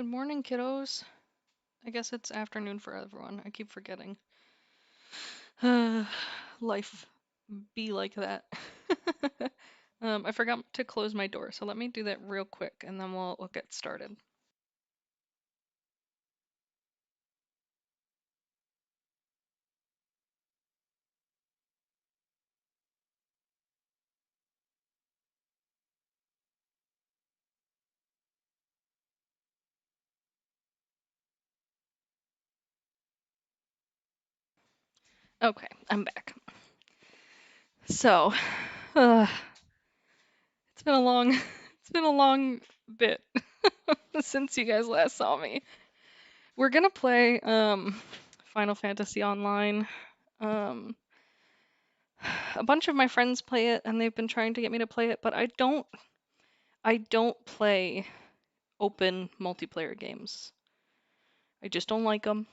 Good morning, kiddos. I guess it's afternoon for everyone. I keep forgetting. Life be like that. I forgot to close my door, so let me do that real quick and then we'll get started. Okay, I'm back. So, uh, it's been a long bit since you guys last saw me. We're gonna play Final Fantasy Online. Um, a bunch of my friends play it, and they've been trying to get me to play it, but I don't play open multiplayer games. I just don't like them.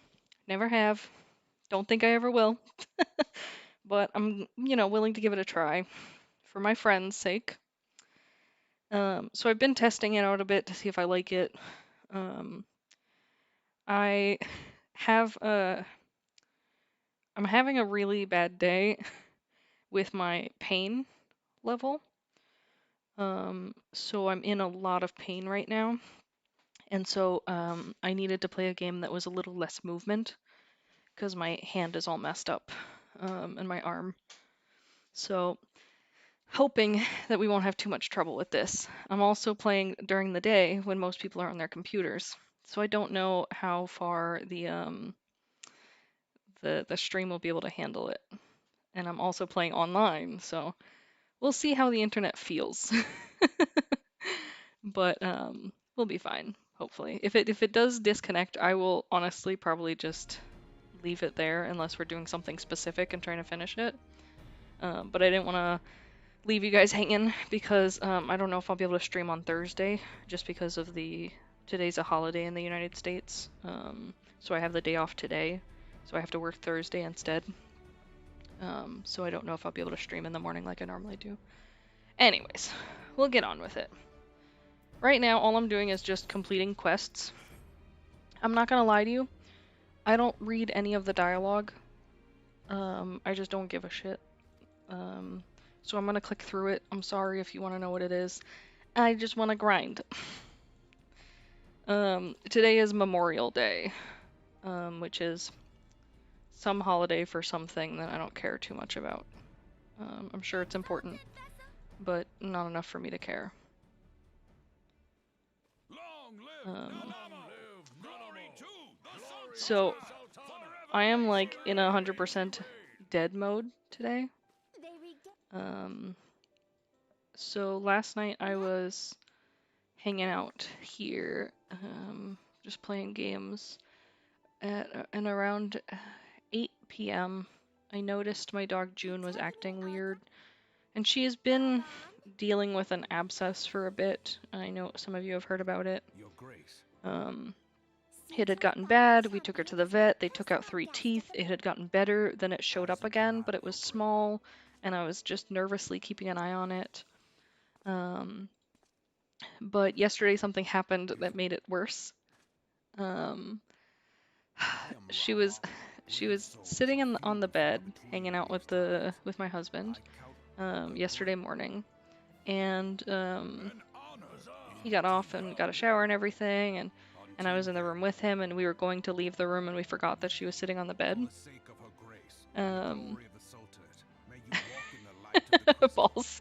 Never have. Don't think I ever will. But I'm, willing to give it a try for my friends' sake. So I've been testing it out a bit to see if I like it. I have I'm having a really bad day with my pain level. So I'm in a lot of pain right now. And so I needed to play a game that was a little less movement because my hand is all messed up and my arm. So hoping that we won't have too much trouble with this. I'm also playing during the day when most people are on their computers. So I don't know how far the stream will be able to handle it. And I'm also playing online, so we'll see how the internet feels. But we'll be fine, hopefully. If it does disconnect, I will honestly probably just leave it there unless we're doing something specific and trying to finish it. But I didn't want to leave you guys hanging because I don't know if I'll be able to stream on Thursday just because of today's a holiday in the United States. So I have the day off today, so I have to work Thursday instead. So I don't know if I'll be able to stream in the morning like I normally do. Anyways, we'll get on with it. Right now, all I'm doing is just completing quests. I'm not gonna lie to you, I don't read any of the dialogue. I just don't give a shit. So I'm gonna click through it. I'm sorry if you want to know what it is. I just want to grind. Today is Memorial Day, which is some holiday for something that I don't care too much about. I'm sure it's important, but not enough for me to care. So I am like in 100% dead mode today. So last night I was hanging out here, just playing games. And around 8 p.m., I noticed my dog June was acting weird. And she has been dealing with an abscess for a bit. I know some of you have heard about it. It had gotten bad. We took her to the vet. They took out 3 teeth. It had gotten better. Then it showed up again, but it was small, and I was just nervously keeping an eye on it. But yesterday something happened that made it worse. She was sitting on the bed, hanging out with my husband yesterday morning, and he got off and got a shower and everything, and I was in the room with him, and we were going to leave the room, and we forgot that she was sitting on the bed. Balls.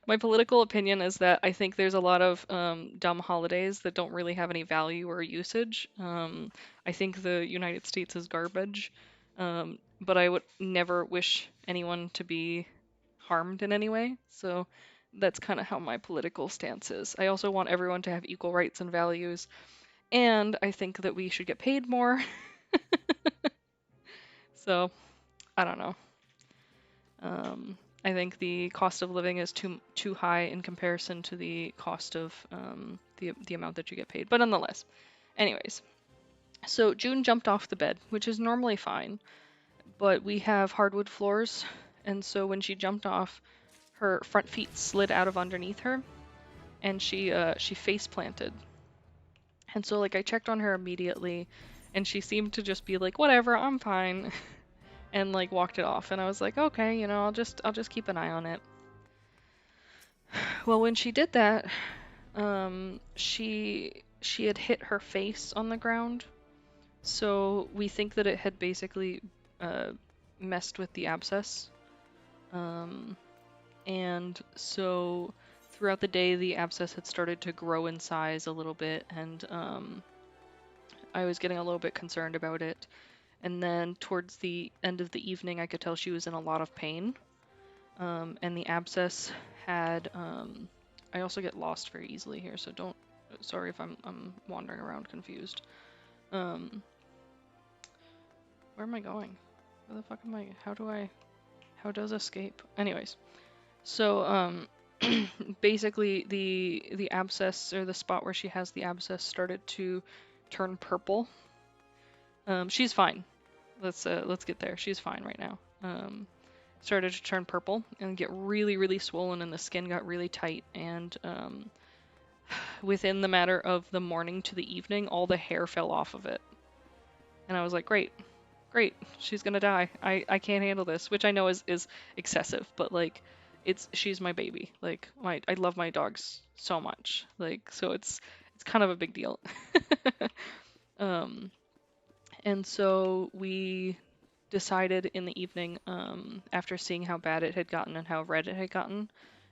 My political opinion is that I think there's a lot of dumb holidays that don't really have any value or usage. I think the United States is garbage, but I would never wish anyone to be harmed in any way. So that's kind of how my political stance is. I also want everyone to have equal rights and values, and I think that we should get paid more. So I don't know. I think the cost of living is too high in comparison to the cost of the amount that you get paid. But nonetheless, anyways, so June jumped off the bed, which is normally fine, but we have hardwood floors, and so when she jumped off, her front feet slid out of underneath her, and she face planted. And so like I checked on her immediately, and she seemed to just be like, whatever, I'm fine, and like walked it off. And I was like, okay, you know, I'll just keep an eye on it. Well, when she did that, she had hit her face on the ground, so we think that it had basically messed with the abscess. Um, and so throughout the day, the abscess had started to grow in size a little bit, and I was getting a little bit concerned about it. And then towards the end of the evening, I could tell she was in a lot of pain. And the abscess had, I also get lost very easily here, so don't, sorry if I'm wandering around confused. Where am I going? Where the fuck am I, how does escape? Anyways, so, basically the abscess, or the spot where she has the abscess, started to turn purple. She's fine. Let's get there. She's fine right now. Started to turn purple and get really, really swollen, and the skin got really tight. And within the matter of the morning to the evening, all the hair fell off of it. And I was like, great, she's gonna die. I can't handle this, which I know is excessive, but like, she's my baby. Like, I love my dogs so much. Like, so it's kind of a big deal. And so we decided in the evening, after seeing how bad it had gotten and how red it had gotten,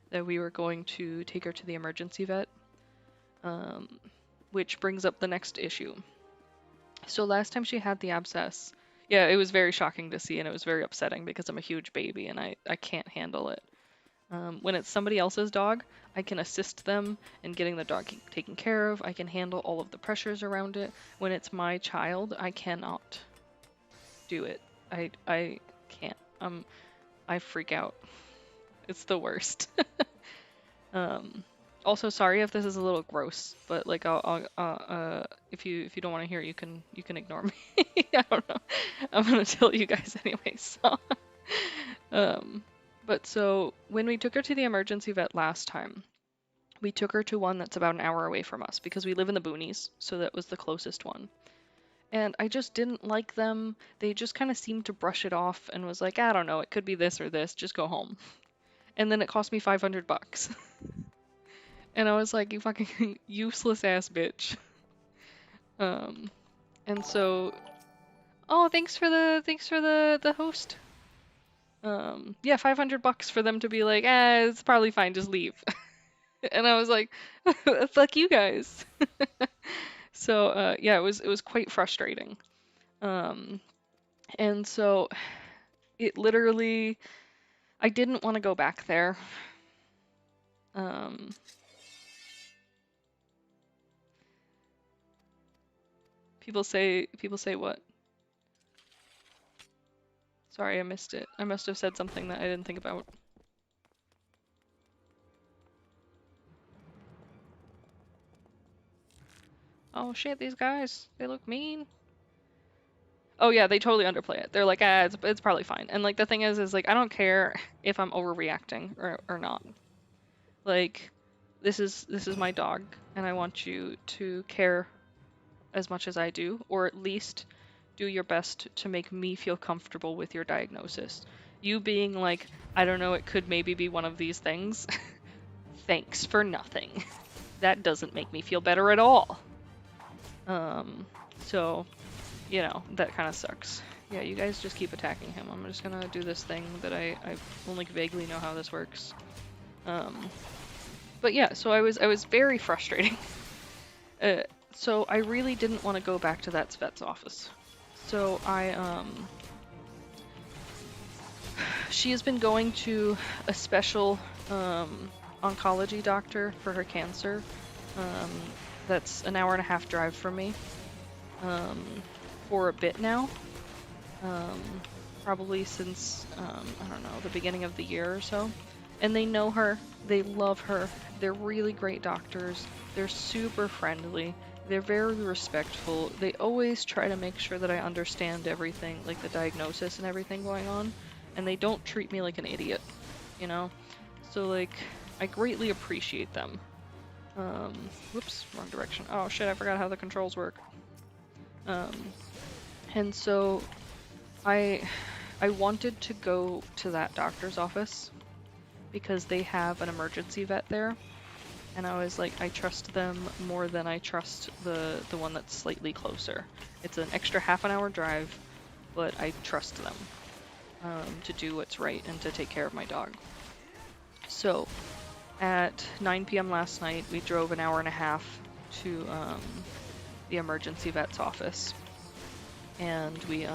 that we were going to take her to the emergency vet. Which brings up the next issue. So last time she had the abscess, yeah, it was very shocking to see, and it was very upsetting because I'm a huge baby and I can't handle it. When it's somebody else's dog, I can assist them in getting the dog taken care of. I can handle all of the pressures around it. When it's my child, I cannot do it. I can't. I freak out. It's the worst. Also, sorry if this is a little gross, but like if you don't want to hear it, you can ignore me. I don't know. I'm gonna tell you guys anyway. So, but so when we took her to the emergency vet last time, we took her to one that's about an hour away from us because we live in the boonies, so that was the closest one. And I just didn't like them. They just kind of seemed to brush it off and was like, I don't know, it could be this or this, just go home. And then it cost me $500. And I was like, you fucking useless ass bitch. And so, oh, thanks for the host. Yeah, $500 for them to be like, it's probably fine, just leave. And I was like, fuck you guys. So, yeah, it was quite frustrating. And so it literally, I didn't want to go back there. People say what? Sorry, I missed it. I must have said something that I didn't think about. Oh shit, these guys, they look mean. Oh yeah, they totally underplay it. They're like, it's probably fine. And like the thing is like I don't care if I'm overreacting or not. Like, this is my dog, and I want you to care as much as I do, or at least do your best to make me feel comfortable with your diagnosis. You being like, I don't know, it could maybe be one of these things. Thanks for nothing. That doesn't make me feel better at all. So, you know, that kind of sucks. Yeah, you guys just keep attacking him. I'm just gonna do this thing that I only vaguely know how this works. But yeah, so I was very frustrating. So I really didn't want to go back to that vet's office. So she has been going to a special oncology doctor for her cancer. That's an hour and a half drive from me. For a bit now. Probably since, I don't know, the beginning of the year or so. And they know her, they love her, they're really great doctors, they're super friendly, they're very respectful, they always try to make sure that I understand everything, like the diagnosis and everything going on, and they don't treat me like an idiot, you know? So like, I greatly appreciate them. Whoops, wrong direction. Oh shit, I forgot how the controls work. Um, and so I wanted to go to that doctor's office because they have an emergency vet there. And I was like, I trust them more than I trust the one that's slightly closer. It's an extra half an hour drive, but I trust them to do what's right and to take care of my dog. So at 9 p.m. last night, we drove an hour and a half to the emergency vet's office, and we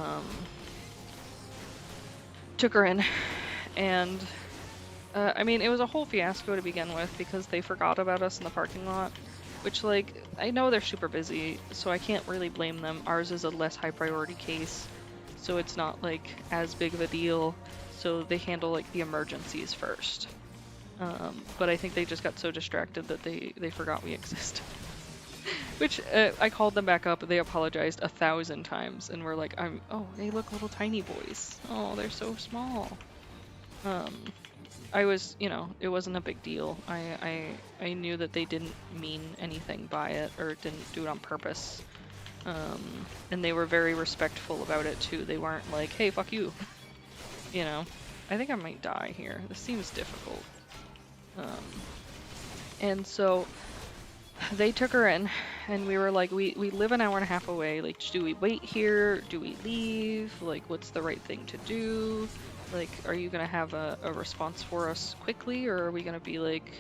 took her in, and I mean, it was a whole fiasco to begin with because they forgot about us in the parking lot, which, like, I know they're super busy, so I can't really blame them. Ours is a less high priority case, so it's not, like, as big of a deal, so they handle, like, the emergencies first. But I think they just got so distracted that they forgot we exist. Which, I called them back up, they apologized 1,000 times, and were like, oh, they look little tiny boys. Oh, they're so small. I was, you know, it wasn't a big deal. I knew that they didn't mean anything by it or didn't do it on purpose. And they were very respectful about it too. They weren't like, hey, fuck you. You know, I think I might die here. This seems difficult. And so they took her in, and we were like, we live an hour and a half away. Like, do we wait here? Do we leave? Like, what's the right thing to do? Like, are you gonna have a response for us quickly, or are we gonna be like,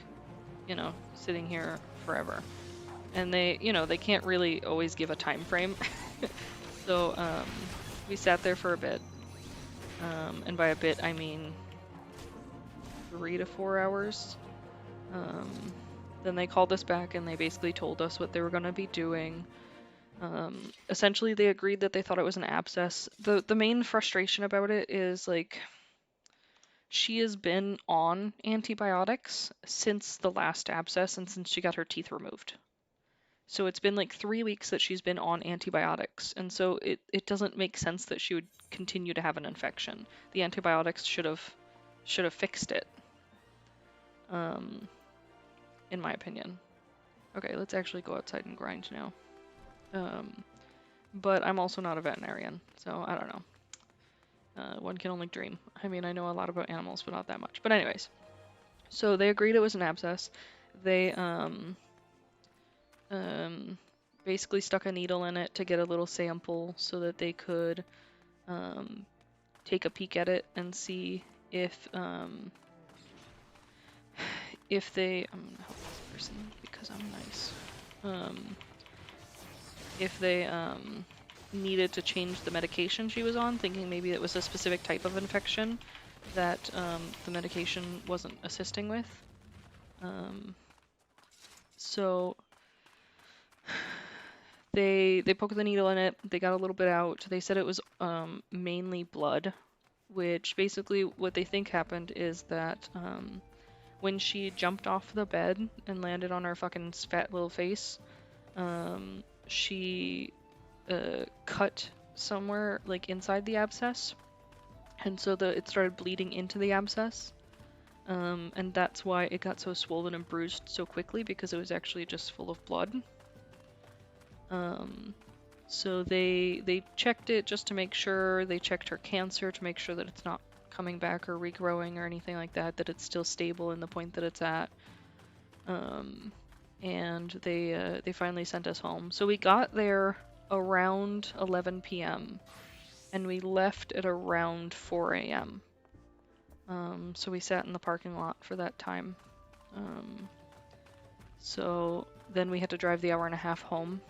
you know, sitting here forever? And they, you know, they can't really always give a time frame. So we sat there for a bit. And by a bit, I mean 3 to 4 hours. Then they called us back and they basically told us what they were going to be doing. Essentially, they agreed that they thought it was an abscess. The main frustration about it is, like, she has been on antibiotics since the last abscess and since she got her teeth removed. So it's been like 3 weeks that she's been on antibiotics, and so it doesn't make sense that she would continue to have an infection. The antibiotics should have fixed it. In my opinion. Okay, let's actually go outside and grind now. But I'm also not a veterinarian, so I don't know. One can only dream. I mean, I know a lot about animals, but not that much. But anyways, so they agreed it was an abscess. They basically stuck a needle in it to get a little sample so that they could take a peek at it and see if they, I'm gonna help this person because I'm nice. If they needed to change the medication she was on, thinking maybe it was a specific type of infection that the medication wasn't assisting with. So they poked the needle in it, they got a little bit out. They said it was mainly blood, which basically what they think happened is that when she jumped off the bed and landed on her fucking fat little face, she cut somewhere like inside the abscess, and so it started bleeding into the abscess, and that's why it got so swollen and bruised so quickly, because it was actually just full of blood. So they checked it just to make sure. They checked her cancer to make sure that it's not coming back or regrowing or anything like that, that it's still stable in the point that it's at. And they finally sent us home. So we got there around 11 p.m. and we left at around 4 a.m. So we sat in the parking lot for that time. So then we had to drive the hour and a half home.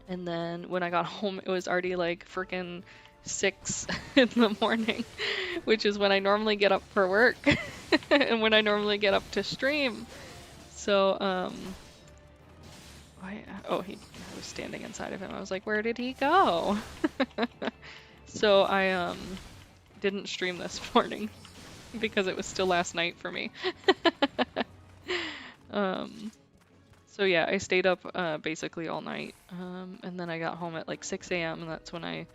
And then when I got home, it was already like freaking 6 in the morning, which is when I normally get up for work and when I normally get up to stream. So, I was standing inside of him. I was like, where did he go? So I didn't stream this morning because it was still last night for me. So yeah, I stayed up basically all night, and then I got home at like 6 a.m. and that's when I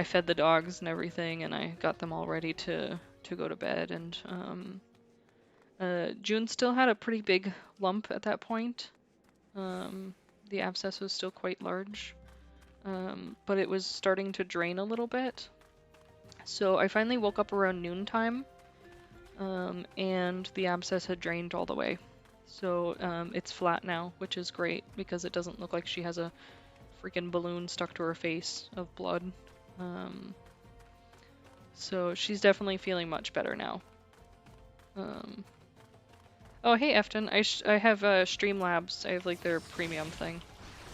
fed the dogs and everything, and I got them all ready to go to bed. And June still had a pretty big lump at that point. The abscess was still quite large, but it was starting to drain a little bit. So I finally woke up around noontime, and the abscess had drained all the way. So it's flat now, which is great because it doesn't look like she has a freaking balloon stuck to her face of blood. So she's definitely feeling much better now. Oh, hey, Efton. I have Streamlabs. I have like their premium thing.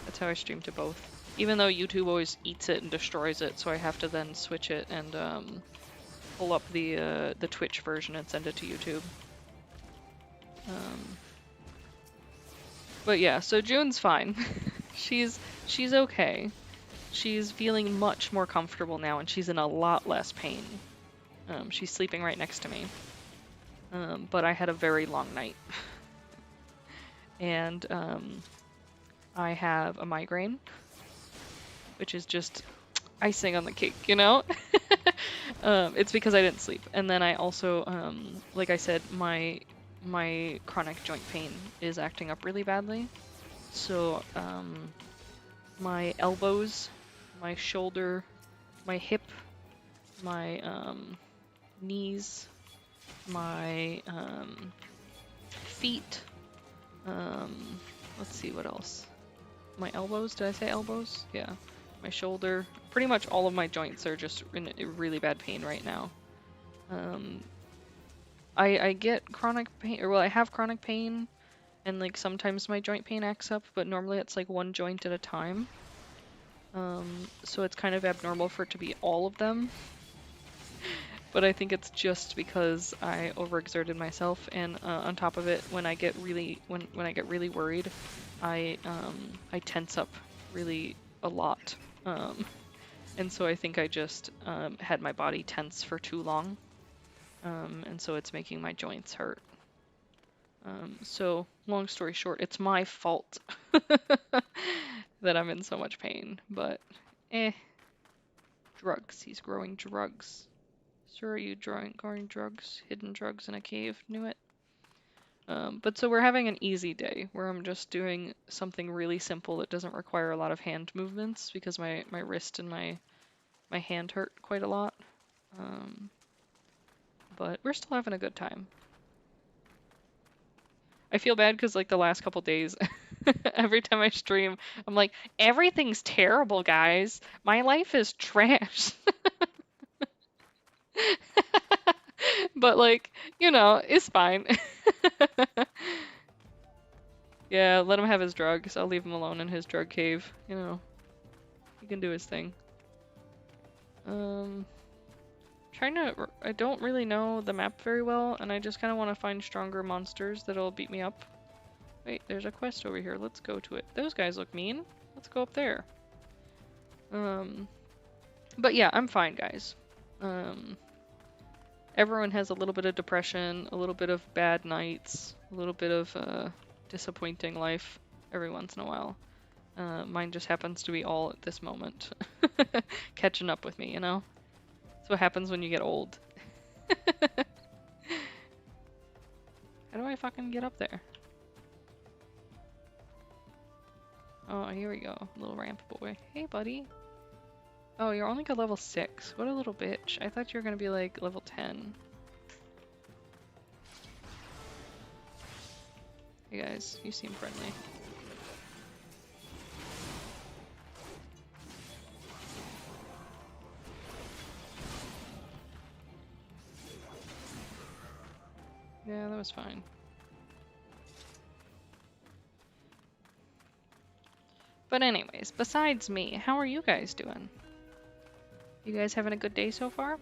That's how I stream to both. Even though YouTube always eats it and destroys it, so I have to then switch it and pull up the Twitch version and send it to YouTube. But yeah, so June's fine. she's okay. She's feeling much more comfortable now, and she's in a lot less pain. She's sleeping right next to me. But I had a very long night. And I have a migraine, which is just icing on the cake, you know? It's because I didn't sleep. And then I also, like I said, my chronic joint pain is acting up really badly. So my elbows, my shoulder, my hip, my knees, my feet, let's see what else. My elbows, did I say elbows? Yeah. My shoulder, pretty much all of my joints are just in really bad pain right now. I get chronic pain, or well, I have chronic pain, and like sometimes my joint pain acts up, but normally it's like one joint at a time. So it's kind of abnormal for it to be all of them. But I think it's just because I overexerted myself, and on top of it, when I get really when I get really worried, I tense up really a lot. And so I think I just had my body tense for too long, and so it's making my joints hurt. So long story short, it's my fault that I'm in so much pain, but drugs. He's growing drugs. Sir, are you growing drugs? Hidden drugs in a cave? Knew it. But so we're having an easy day where I'm just doing something really simple that doesn't require a lot of hand movements because my wrist and my hand hurt quite a lot. But we're still having a good time. I feel bad because like the last couple days, every time I stream, I'm like, everything's terrible, guys. My life is trash. But like, you know, it's fine. Yeah, let him have his drugs. I'll leave him alone in his drug cave. You know, he can do his thing. I don't really know the map very well, and I just kind of want to find stronger monsters that'll beat me up. Wait, there's a quest over here. Let's go to it. Those guys look mean. Let's go up there. But yeah, I'm fine, guys. Everyone has a little bit of depression, a little bit of bad nights, a little bit of disappointing life every once in a while. Mine just happens to be all at this moment. Catching up with me, you know? That's what happens when you get old. How do I fucking get up there? Oh, here we go. Little ramp boy. Hey, buddy. Oh, you're only got level 6. What a little bitch. I thought you were gonna be like level 10. Hey guys, you seem friendly. Yeah, that was fine. But anyways, besides me, how are you guys doing? You guys having a good day so far?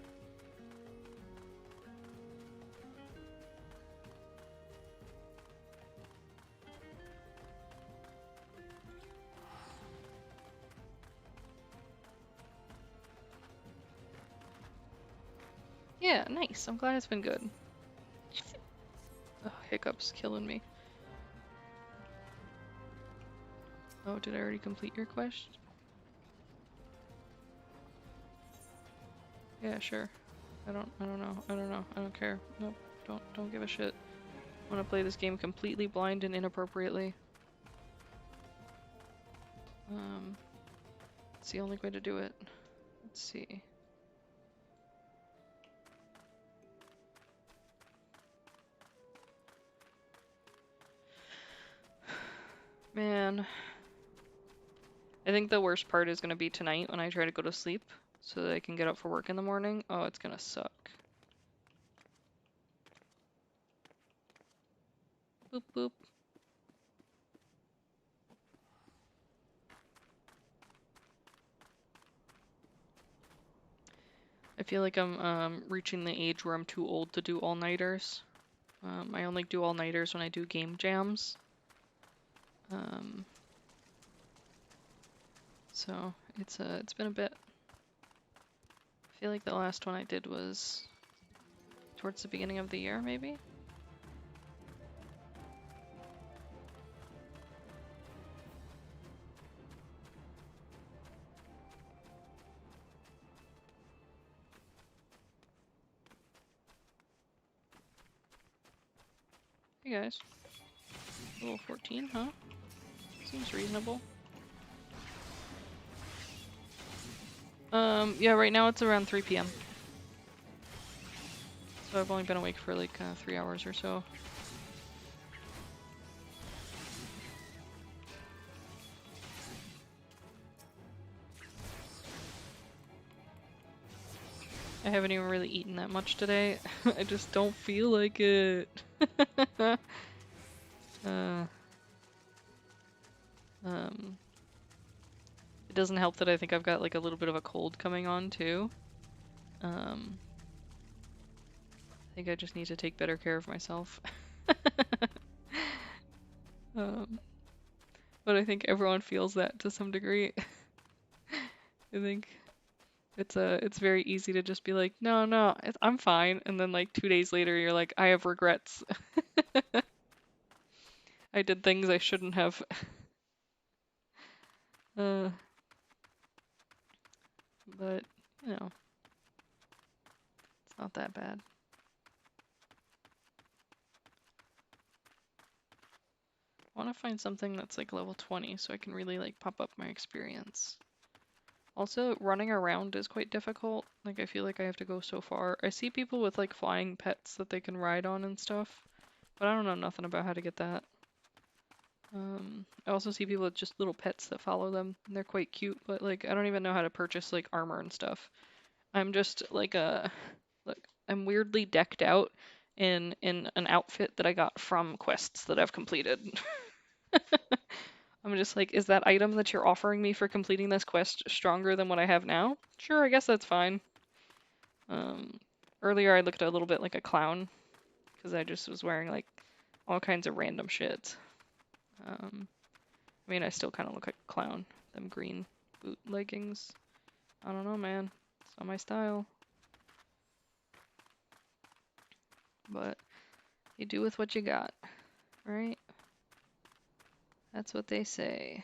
Yeah, nice. I'm glad it's been good. Oh, hiccups killing me. Oh, did I already complete your quest? Yeah, sure. I don't know. I don't care. Nope. Don't give a shit. I want to play this game completely blind and inappropriately. It's the only way to do it. Let's see. Man. I think the worst part is going to be tonight when I try to go to sleep so that I can get up for work in the morning. Oh, it's going to suck. Boop boop. I feel like I'm reaching the age where I'm too old to do all-nighters. I only do all-nighters when I do game jams. So it's been a bit. I feel like the last one I did was towards the beginning of the year, maybe? Hey guys. Level 14, huh? Seems reasonable. Yeah, right now it's around 3 p.m. So I've only been awake for like 3 hours or so. I haven't even really eaten that much today. I just don't feel like it. It doesn't help that I think I've got like a little bit of a cold coming on too. I think I just need to take better care of myself. But I think everyone feels that to some degree. I think it's very easy to just be like, no, I'm fine, and then like 2 days later you're like, I have regrets. I did things I shouldn't have. But you know, it's not that bad. I want to find something that's like level 20 so I can really like pop up my experience. Also, running around is quite difficult. Like, I feel like I have to go so far. I see people with like flying pets that they can ride on and stuff, but I don't know nothing about how to get that. I also see people with just little pets that follow them, and they're quite cute, but like, I don't even know how to purchase like armor and stuff. I'm just like look, I'm weirdly decked out in an outfit that I got from quests that I've completed. I'm just like, is that item that you're offering me for completing this quest stronger than what I have now? Sure, I guess that's fine. Earlier I looked a little bit like a clown because I just was wearing like all kinds of random shit. I mean, I still kind of look like a clown. Them green boot leggings. I don't know, man. It's not my style. But you do with what you got, right? That's what they say.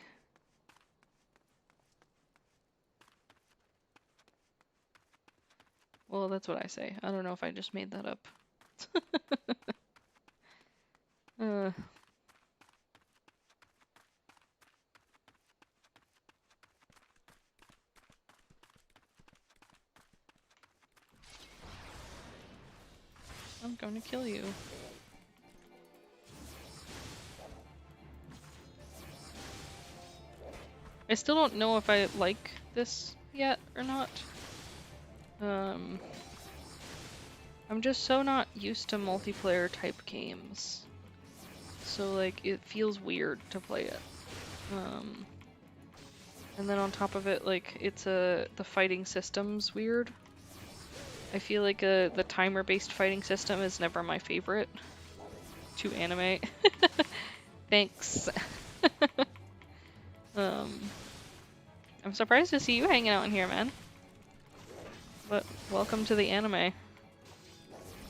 Well, that's what I say. I don't know if I just made that up. I'm going to kill you. I still don't know if I like this yet or not. I'm just so not used to multiplayer type games. So like it feels weird to play it. And then on top of it, like the fighting system's weird. I feel like the timer-based fighting system is never my favorite to animate. Thanks. I'm surprised to see you hanging out in here, man. But welcome to the anime.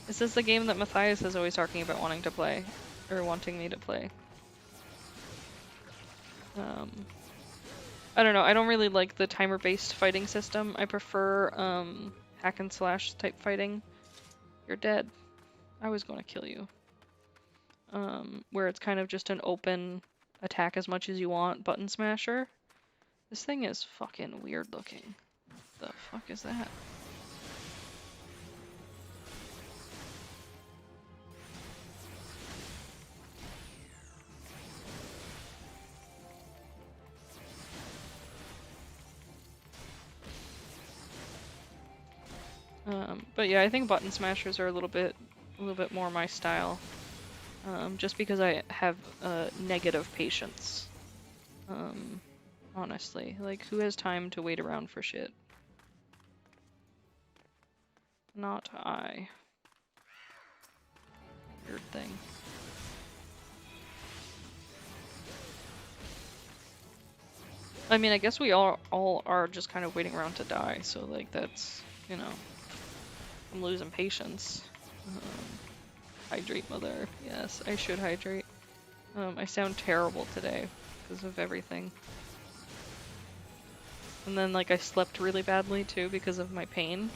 This is the game that Matthias is always talking about wanting to play, or wanting me to play. I don't know, I don't really like the timer-based fighting system. I prefer hack and slash type fighting. You're dead. I was going to kill you. where it's kind of just an open attack as much as you want button smasher. This thing is fucking weird looking. The fuck is that? But yeah, I think button smashers are a little bit more my style. Just because I have negative patience. Honestly, like who has time to wait around for shit? Not I. Weird thing. I mean, I guess we all are just kind of waiting around to die, so like that's, you know, I'm losing patience. Hydrate, mother. Yes, I should hydrate. I sound terrible today because of everything. And then like I slept really badly too because of my pain.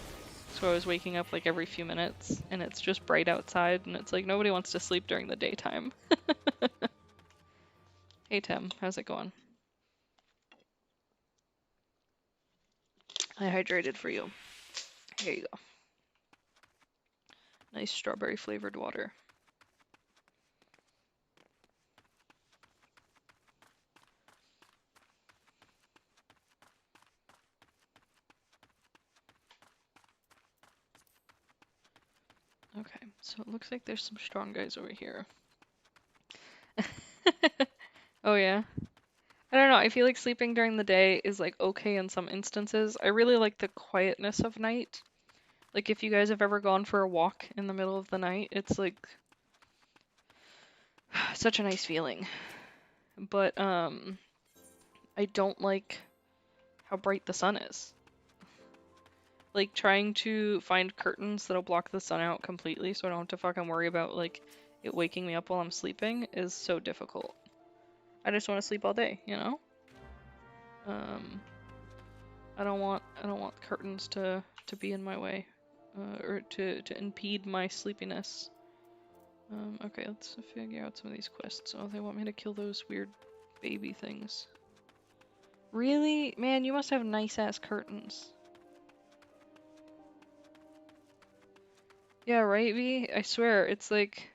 So I was waking up like every few minutes and it's just bright outside and it's like nobody wants to sleep during the daytime. Hey Tim, how's it going? I hydrated for you. Here you go. Nice strawberry flavored water. Okay, so it looks like there's some strong guys over here. Oh yeah? I don't know, I feel like sleeping during the day is like okay in some instances. I really like the quietness of night. Like if you guys have ever gone for a walk in the middle of the night, it's like such a nice feeling. But I don't like how bright the sun is. Like trying to find curtains that'll block the sun out completely so I don't have to fucking worry about like it waking me up while I'm sleeping is so difficult. I just want to sleep all day, you know? I don't want curtains to be in my way, or to impede my sleepiness. Okay, let's figure out some of these quests. Oh, they want me to kill those weird baby things. Really? Man, you must have nice ass curtains. Yeah, right, V? I swear, it's like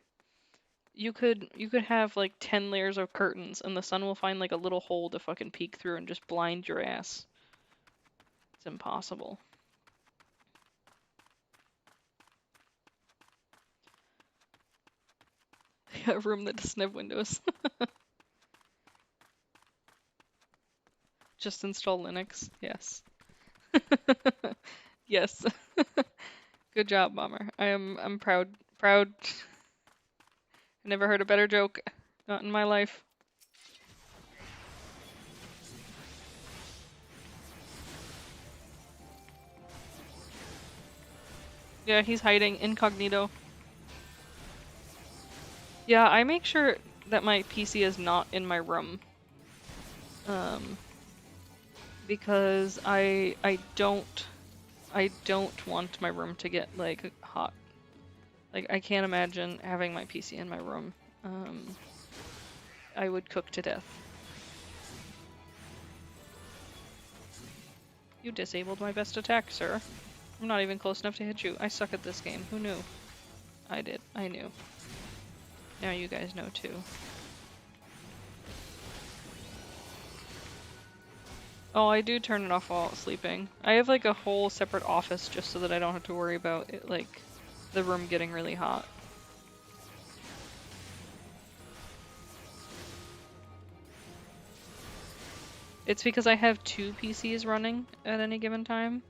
you could have like 10 layers of curtains and the sun will find like a little hole to fucking peek through and just blind your ass. It's impossible. A room that doesn't have windows. Just install Linux. Yes. Yes. Good job, Bomber. I'm proud. Proud. I never heard a better joke. Not in my life. Yeah, he's hiding incognito. Yeah, I make sure that my PC is not in my room. Because I don't want my room to get like hot. Like I can't imagine having my PC in my room. I would cook to death. You disabled my best attack, sir. I'm not even close enough to hit you. I suck at this game. Who knew? I did. I knew. Now you guys know too. Oh, I do turn it off while sleeping. I have like a whole separate office just so that I don't have to worry about it, like the room getting really hot. It's because I have 2 PCs running at any given time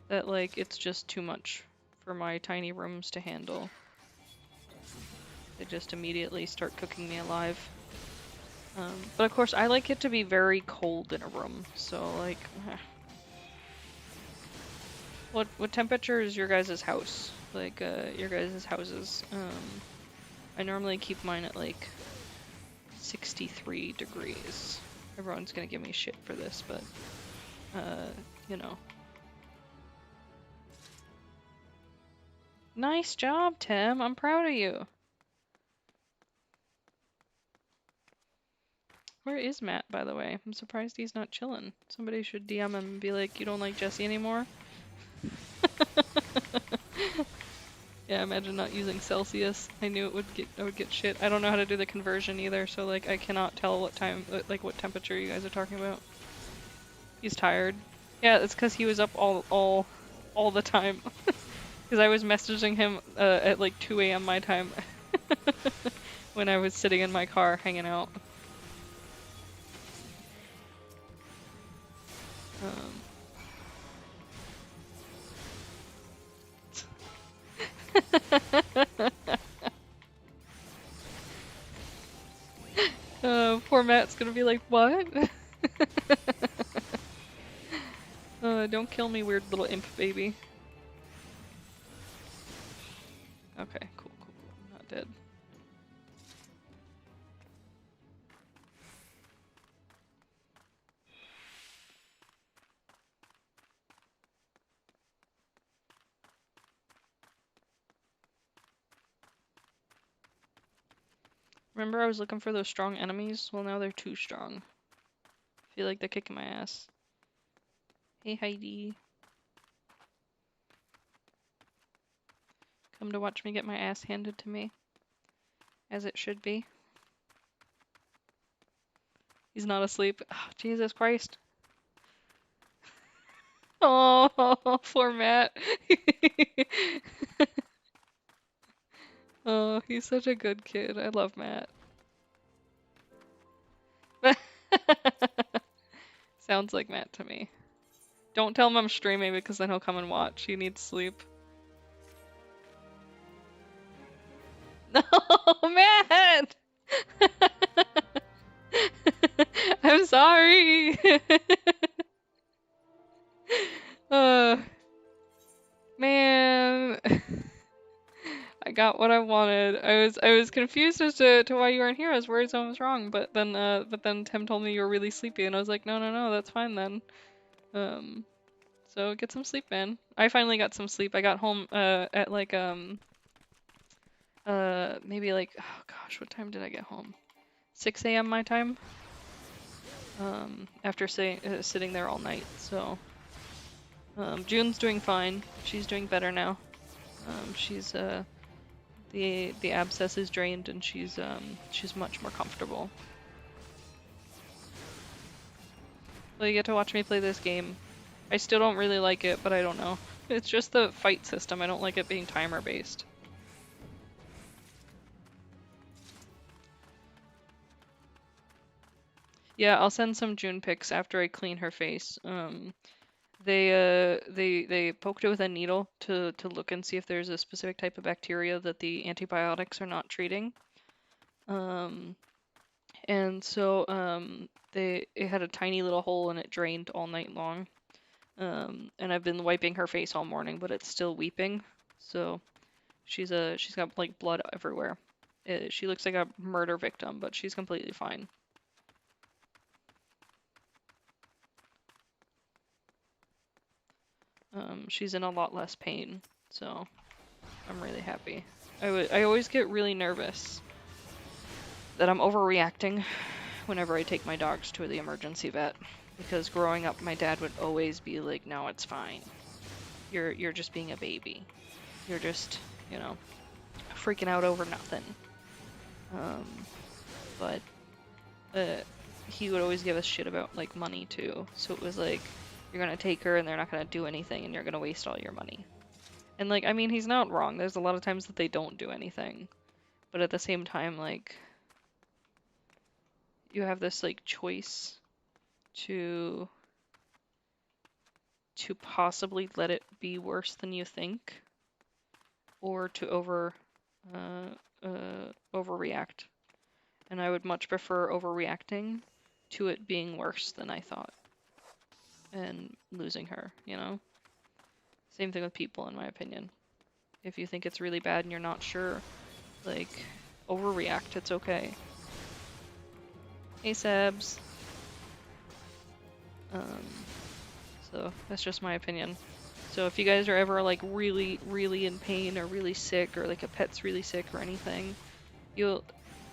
that like it's just too much for my tiny rooms to handle. They just immediately start cooking me alive. But of course I like it to be very cold in a room, so like... What temperature is your guys' house? Like, your guys' houses? I normally keep mine at like 63 degrees. Everyone's gonna give me shit for this, but, you know. Nice job, Tim. I'm proud of you. Where is Matt, by the way? I'm surprised he's not chilling. Somebody should DM him and be like, you don't like Jesse anymore? Yeah, imagine not using Celsius. I knew I would get shit. I don't know how to do the conversion either, so like I cannot tell what time, like what temperature you guys are talking about. He's tired. Yeah, it's because he was up all the time. Because I was messaging him at like 2 a.m. my time when I was sitting in my car hanging out. Poor Matt's gonna be like, what? Don't kill me, weird little imp baby. Okay, cool. I'm not dead. Remember I was looking for those strong enemies? Well, now they're too strong. I feel like they're kicking my ass. Hey, Heidi. Come to watch me get my ass handed to me. As it should be. He's not asleep. Oh, Jesus Christ. Oh, poor Matt. Oh, he's such a good kid. I love Matt. Sounds like Matt to me. Don't tell him I'm streaming because then he'll come and watch. He needs sleep. No, Matt! I'm sorry. Man. I got what I wanted. I was confused as to why you weren't here. I was worried something was wrong, but then Tim told me you were really sleepy, and I was like, no, that's fine then. So get some sleep, man. I finally got some sleep. I got home at like maybe like, oh gosh, what time did I get home? 6 a.m. my time. After sitting there all night. So June's doing fine. She's doing better now. She's the abscess is drained and she's much more comfortable. Well, you get to watch me play this game. I still don't really like it, but I don't know. It's just the fight system. I don't like it being timer based. Yeah, I'll send some June pics after I clean her face. They poked it with a needle to look and see if there's a specific type of bacteria that the antibiotics are not treating. And so it had a tiny little hole and it drained all night long. And I've been wiping her face all morning, but it's still weeping. So she's got like blood everywhere. She looks like a murder victim, but she's completely fine. She's in a lot less pain, so I'm really happy. I always get really nervous that I'm overreacting whenever I take my dogs to the emergency vet, because growing up my dad would always be like, no, it's fine. You're just being a baby. You're just, you know, freaking out over nothing. But he would always give us shit about like money too. So it was like, you're gonna take her and they're not gonna do anything and you're gonna waste all your money. And like, I mean, he's not wrong. There's a lot of times that they don't do anything. But at the same time, like, you have this like choice to possibly let it be worse than you think, or to overreact. And I would much prefer overreacting to it being worse than I thought and losing her, you know? Same thing with people, in my opinion. If you think it's really bad and you're not sure, like, overreact, it's okay. Hey, Sebs. So that's just my opinion. So if you guys are ever like really, really in pain or really sick, or like a pet's really sick or anything, you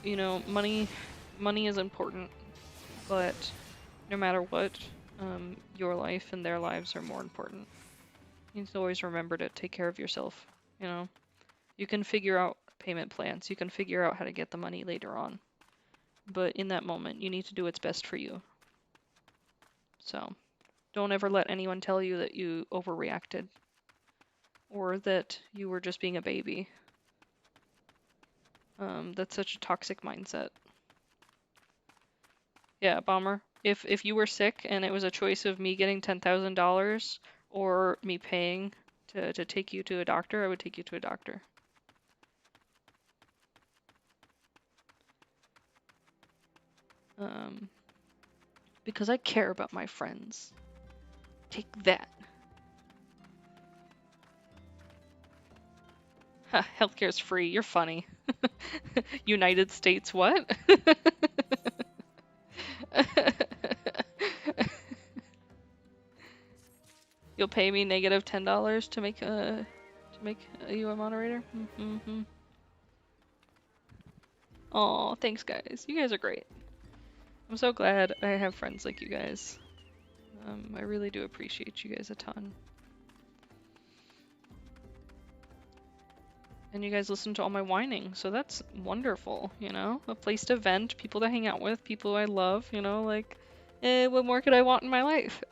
know, money is important. but no matter what, your life and their lives are more important. You need to always remember to take care of yourself, you know? You can figure out payment plans, you can figure out how to get the money later on, but in that moment, you need to do what's best for you. So, don't ever let anyone tell you that you overreacted or that you were just being a baby. That's such a toxic mindset. Yeah, Bomber. If you were sick and it was a choice of me getting $10,000 or me paying to take you to a doctor, I would take you to a doctor. Because I care about my friends. Take that. Ha, healthcare's free. You're funny. United States what? You'll pay me negative $10 to make you a moderator? Mm-hmm. Aw, thanks guys. You guys are great. I'm so glad I have friends like you guys. I really do appreciate you guys a ton. And you guys listen to all my whining, so that's wonderful, you know? A place to vent, people to hang out with, people I love, you know, like, what more could I want in my life?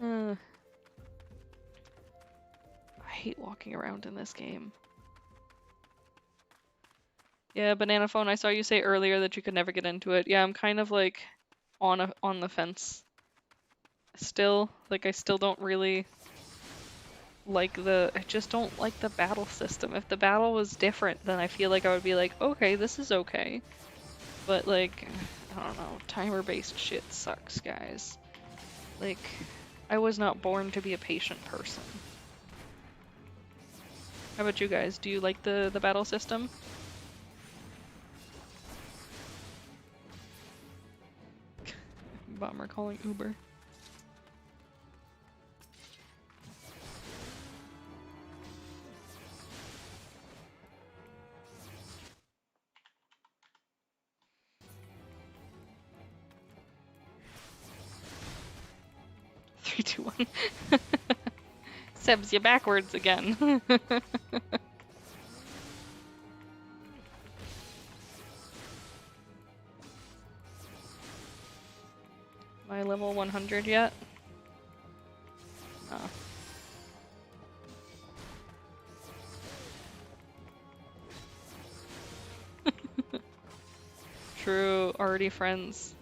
I hate walking around in this game. Yeah, Banana Phone, I saw you say earlier that you could never get into it. Yeah, I'm kind of like on the fence. Still, like I still don't really like I just don't like the battle system. If the battle was different, then I feel like I would be like, okay, this is okay. But like, I don't know, timer-based shit sucks, guys. Like, I was not born to be a patient person. How about you guys? Do you like the battle system? Bomber calling Uber. Three, two, one. Sebs, you backwards again. Am I level 100 yet? Oh. True, already friends.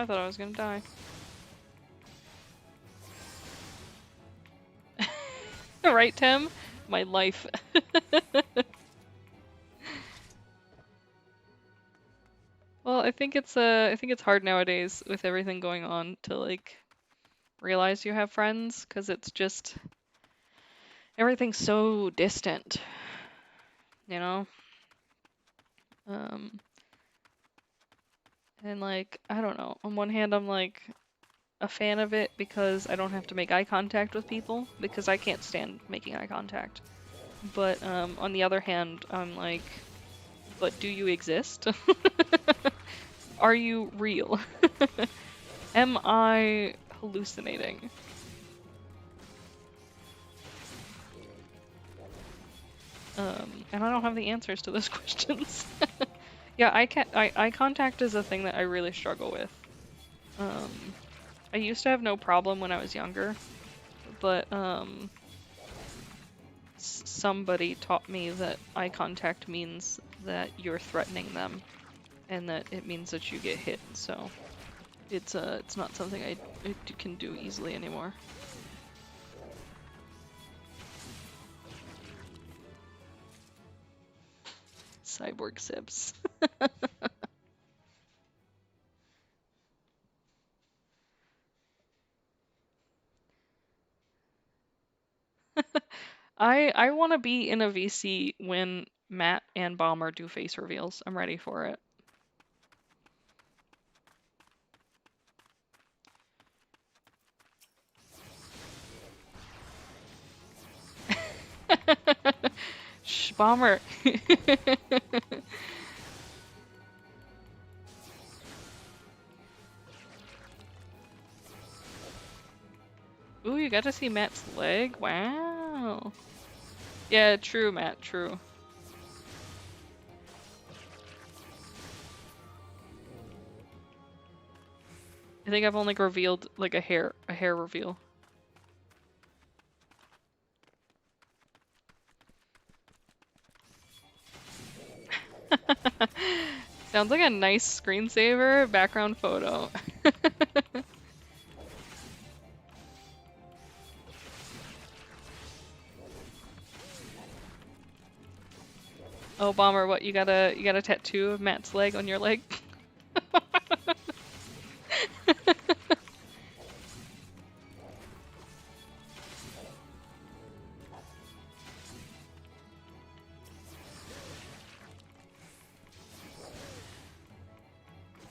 I thought I was gonna die. Right, Tim? My life. Well, I think it's hard nowadays with everything going on to like realize you have friends, because it's just everything's so distant, you know? And like, I don't know. On one hand, I'm like a fan of it because I don't have to make eye contact with people because I can't stand making eye contact. But on the other hand, I'm like, but do you exist? Are you real? Am I hallucinating? And I don't have the answers to those questions. Yeah, eye contact is a thing that I really struggle with. I used to have no problem when I was younger, but somebody taught me that eye contact means that you're threatening them, and that it means that you get hit. So it's not something I can do easily anymore. Cyborg Sips. I want to be in a VC when Matt and Bomber do face reveals. I'm ready for it. Shh, Bomber. Ooh, you got to see Matt's leg? Wow. Yeah, true, Matt, true. I think I've only revealed like a hair reveal. Sounds like a nice screensaver background photo. Oh, Bomber, what, you got a tattoo of Matt's leg on your leg?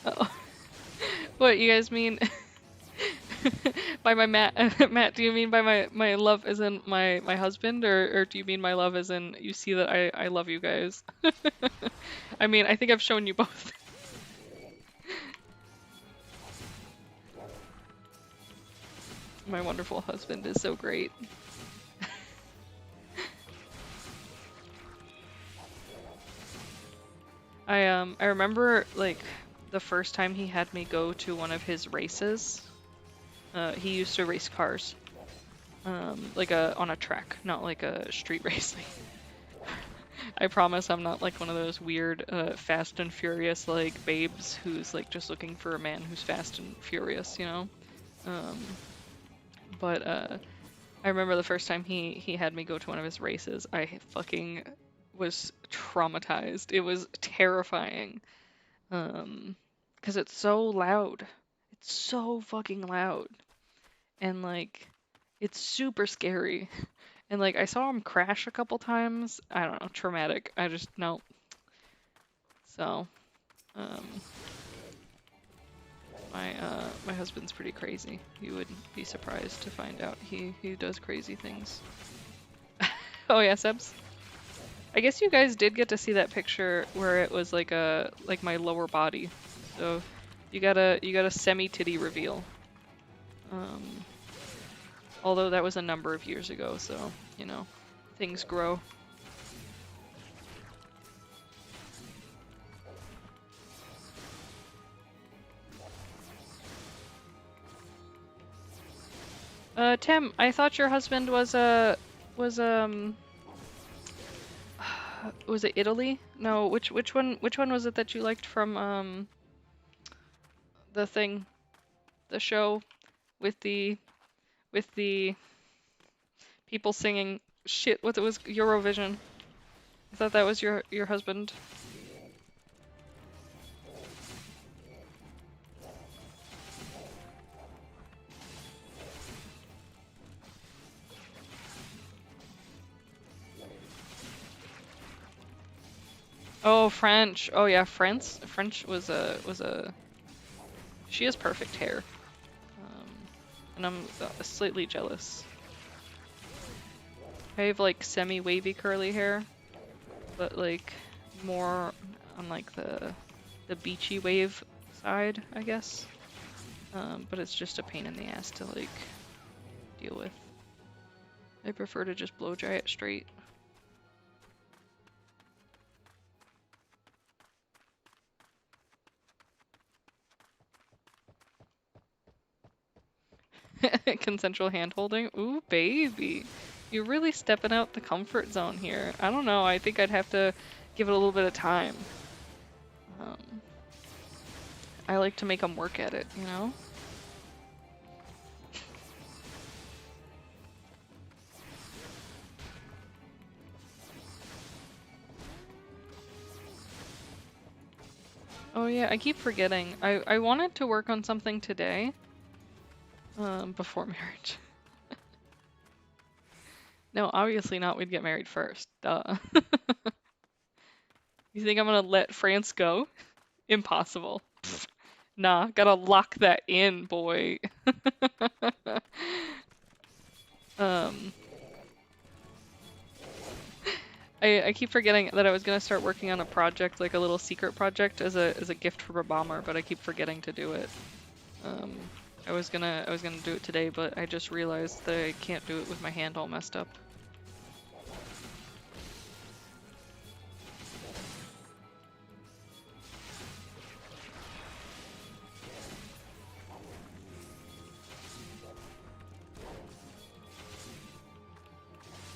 Oh. What, you guys mean by my Matt Matt, do you mean by my love as in my husband, or do you mean my love as in you see that I love you guys? I mean, I think I've shown you both. My wonderful husband is so great. I remember like the first time he had me go to one of his races. He used to race cars. Like on a track, not like a street racing. I promise I'm not like one of those weird Fast and Furious like babes who's like just looking for a man who's fast and furious, you know? Um, but I remember the first time he had me go to one of his races, I fucking was traumatized. It was terrifying. 'Cause it's so loud. It's so fucking loud. And like it's super scary. And like I saw him crash a couple times. I don't know, traumatic. I just no. So, um my husband's pretty crazy. You wouldn't be surprised to find out he does crazy things. Oh yeah, Sebs. I guess you guys did get to see that picture where it was like my lower body. So you got a semi titty reveal. Um, although that was a number of years ago, so you know, things grow. Tim, I thought your husband was was was it Italy? No, which one was it that you liked from the thing, the show with the people singing shit? What it was Eurovision? I thought that was your husband. Oh, French. Oh yeah, French was a. She has perfect hair, um, and I'm slightly jealous. I have like semi-wavy curly hair, but like more on like the beachy wave side, I guess. But it's just a pain in the ass to like deal with. I prefer to just blow dry it straight. Consensual hand holding. Ooh, baby. You're really stepping out the comfort zone here. I don't know. I think I'd have to give it a little bit of time. Um, I like to make them work at it, you know? Oh yeah, I keep forgetting. I wanted to work on something today, before marriage. No, obviously not. We'd get married first. Duh. You think I'm gonna let France go? Impossible. Nah, gotta lock that in, boy. Um, I keep forgetting that I was gonna start working on a project, like a little secret project, as a gift for a bomber, but I keep forgetting to do it. Um, I was gonna do it today, but I just realized that I can't do it with my hand all messed up.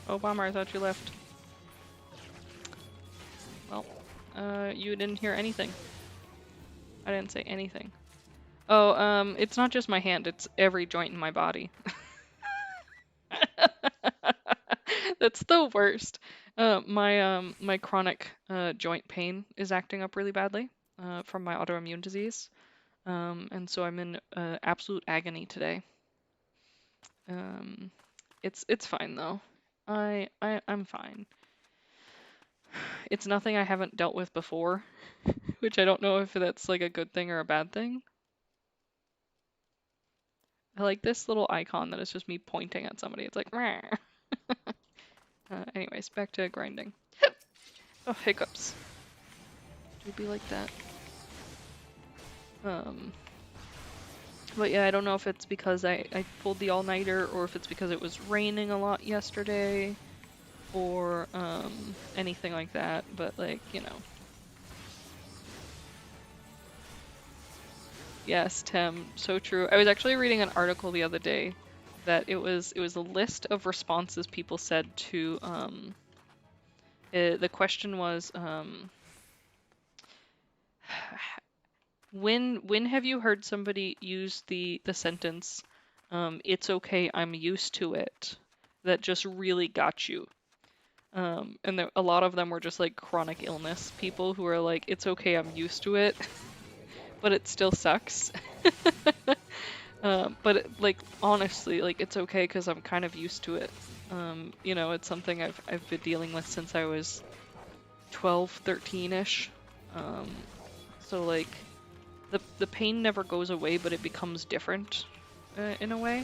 Oh, bomber, I thought you left. Well, you didn't hear anything. I didn't say anything. Oh, it's not just my hand, it's every joint in my body. That's the worst. My chronic joint pain is acting up really badly from my autoimmune disease. And so I'm in absolute agony today. Um, it's fine though. I'm fine. It's nothing I haven't dealt with before, which I don't know if that's like a good thing or a bad thing. I like this little icon that is just me pointing at somebody. It's like, meh. Anyways, back to grinding. Oh, hiccups. Do be like that. Um, but yeah, I don't know if it's because I pulled the all-nighter or if it's because it was raining a lot yesterday or anything like that, but like, you know. Yes, Tim, so true. I was actually reading an article the other day that it was a list of responses people said to the question was when have you heard somebody use the sentence it's okay, I'm used to it, that just really got you? And there, a lot of them were just like chronic illness people who are like, it's okay, I'm used to it, but it still sucks. But like honestly, like it's okay because I'm kind of used to it. You know, it's something I've been dealing with since I was 12, 13-ish. Um, so like the pain never goes away, but it becomes different in a way.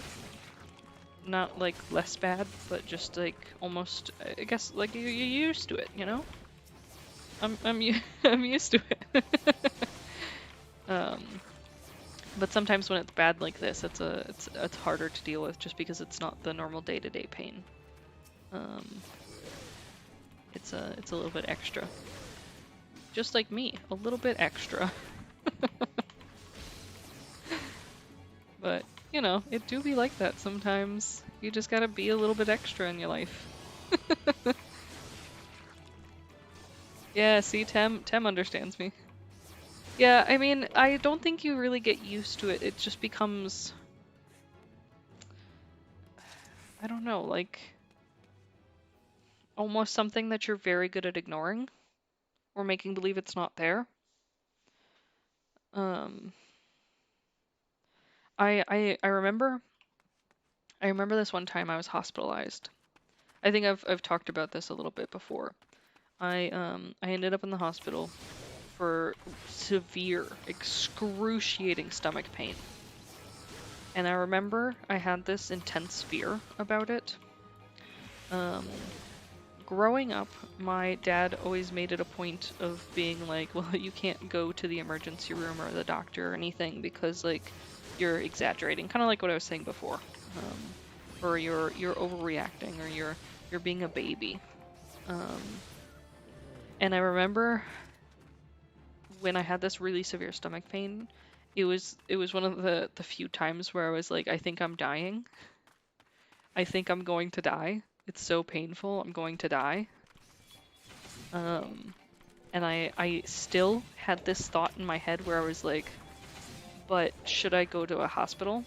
Not like less bad, but just like almost, I guess, like you're used to it, you know? I'm used to it. Um, but sometimes when it's bad like this, it's harder to deal with just because it's not the normal day-to-day pain. Um, it's a little bit extra. Just like me, a little bit extra. But, you know, it do be like that sometimes. You just gotta be a little bit extra in your life. Yeah, see, Tem understands me. Yeah, I mean, I don't think you really get used to it. It just becomes, I don't know, like almost something that you're very good at ignoring or making believe it's not there. Um, I remember this one time I was hospitalized. I think I've talked about this a little bit before. I ended up in the hospital for severe, excruciating stomach pain. And I remember I had this intense fear about it. Growing up, my dad always made it a point of being like, well, you can't go to the emergency room or the doctor or anything because like you're exaggerating, kind of like what I was saying before, or you're overreacting, or you're being a baby. And I remember when I had this really severe stomach pain, it was one of the few times where I was like, I think I'm dying. I think I'm going to die. It's so painful. I'm going to die. And I still had this thought in my head where I was like, but should I go to a hospital?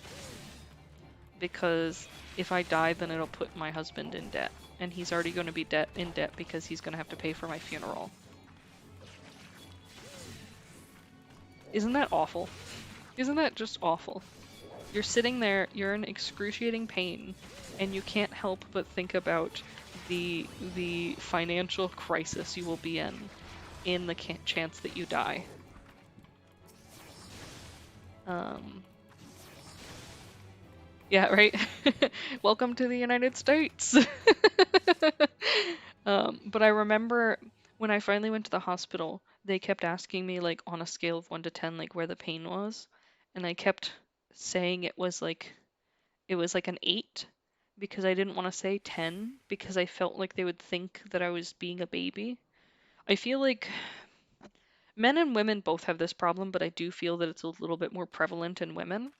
Because if I die, then it'll put my husband in debt. And he's already going to be in debt because he's going to have to pay for my funeral. Isn't that awful? Isn't that just awful? You're sitting there, you're in excruciating pain, and you can't help but think about the financial crisis you will be in the chance that you die. Um, yeah, right? Welcome to the United States. But I remember when I finally went to the hospital, they kept asking me, like, on a scale of 1 to 10, like, where the pain was. And I kept saying it was like an 8 because I didn't want to say 10 because I felt like they would think that I was being a baby. I feel like men and women both have this problem, but I do feel that it's a little bit more prevalent in women.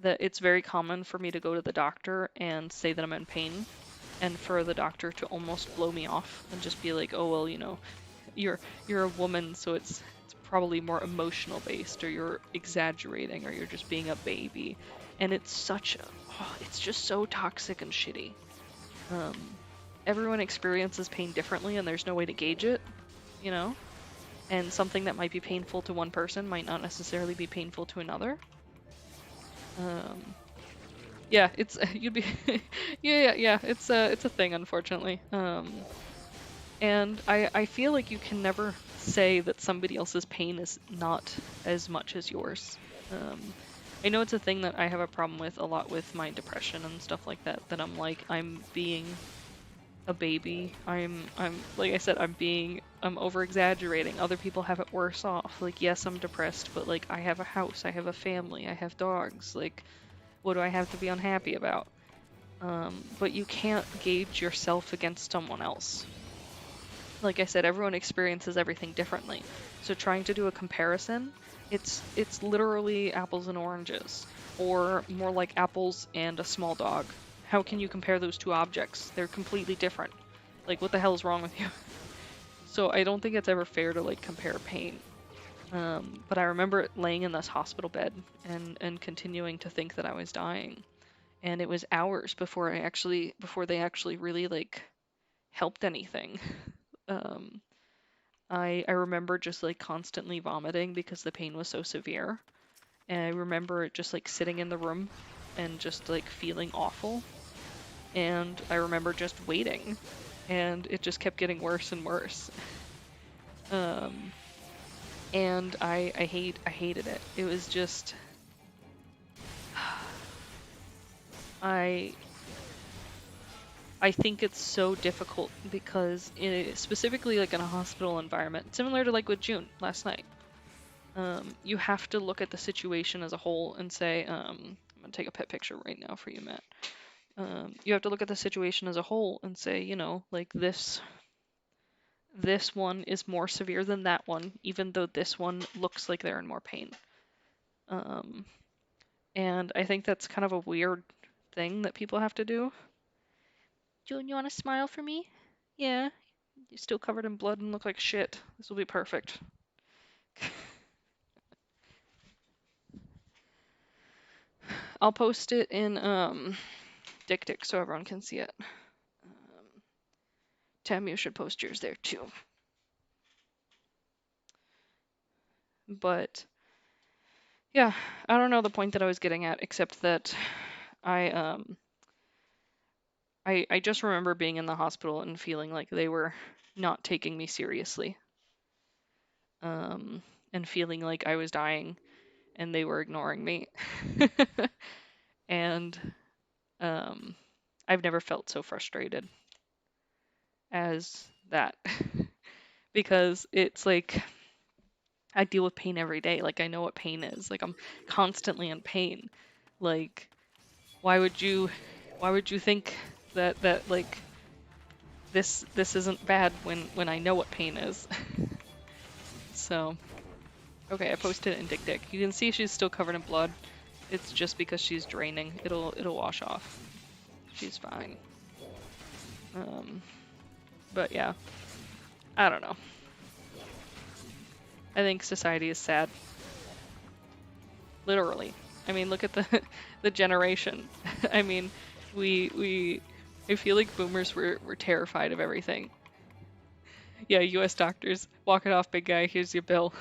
That it's very common for me to go to the doctor and say that I'm in pain, and for the doctor to almost blow me off and just be like, "Oh well, you know, you're you're a woman, so it's probably more emotional based, or you're exaggerating, or you're just being a baby." And it's it's just so toxic and shitty. Um, Everyone experiences pain differently, and there's no way to gauge it, you know. And something that might be painful to one person might not necessarily be painful to another. Um, yeah, it's you'd be yeah, it's a thing, unfortunately. And I feel like you can never say that somebody else's pain is not as much as yours. Um, I know it's a thing that I have a problem with a lot with my depression and stuff like that, that I'm like, I'm being a baby. I'm like I said, I'm over exaggerating. Other people have it worse off. Like, yes, I'm depressed, but like I have a house, I have a family, I have dogs. Like, what do I have to be unhappy about? But you can't gauge yourself against someone else. Like I said, everyone experiences everything differently. So trying to do a comparison, it's literally apples and oranges, or more like apples and a small dog. How can you compare those two objects? They're completely different. Like, what the hell is wrong with you? So I don't think it's ever fair to like compare pain. But I remember laying in this hospital bed and continuing to think that I was dying, and it was hours before they actually really like helped anything. Um, I remember just like constantly vomiting because the pain was so severe. And I remember just like sitting in the room and just like feeling awful. And I remember just waiting, and it just kept getting worse and worse. Um, and I hated it. It was just I I think it's so difficult because specifically like in a hospital environment, similar to like with June last night. You have to look at the situation as a whole and say, I'm gonna take a pet picture right now for you, Matt. You have to look at the situation as a whole and say, you know, like this one is more severe than that one, even though this one looks like they're in more pain. Um, and I think that's kind of a weird thing that people have to do. June, you want to smile for me? Yeah. You're still covered in blood and look like shit. This will be perfect. I'll post it in Dick so everyone can see it. Tam, you should post yours there too. But yeah, I don't know the point that I was getting at, except that I I just remember being in the hospital and feeling like they were not taking me seriously. And feeling like I was dying and they were ignoring me. And um I've never felt so frustrated as that. Because it's like I deal with pain every day. Like, I know what pain is. Like, I'm constantly in pain. Like, why would you think that like this isn't bad when I know what pain is? So, okay, I posted it in Dick. You can see she's still covered in blood. It's just because she's draining. It'll wash off. She's fine. But yeah, I don't know. I think society is sad. Literally. I mean, look at the the generation. I mean, we I feel like boomers were terrified of everything. Yeah, US doctors. Walk it off, big guy. Here's your bill.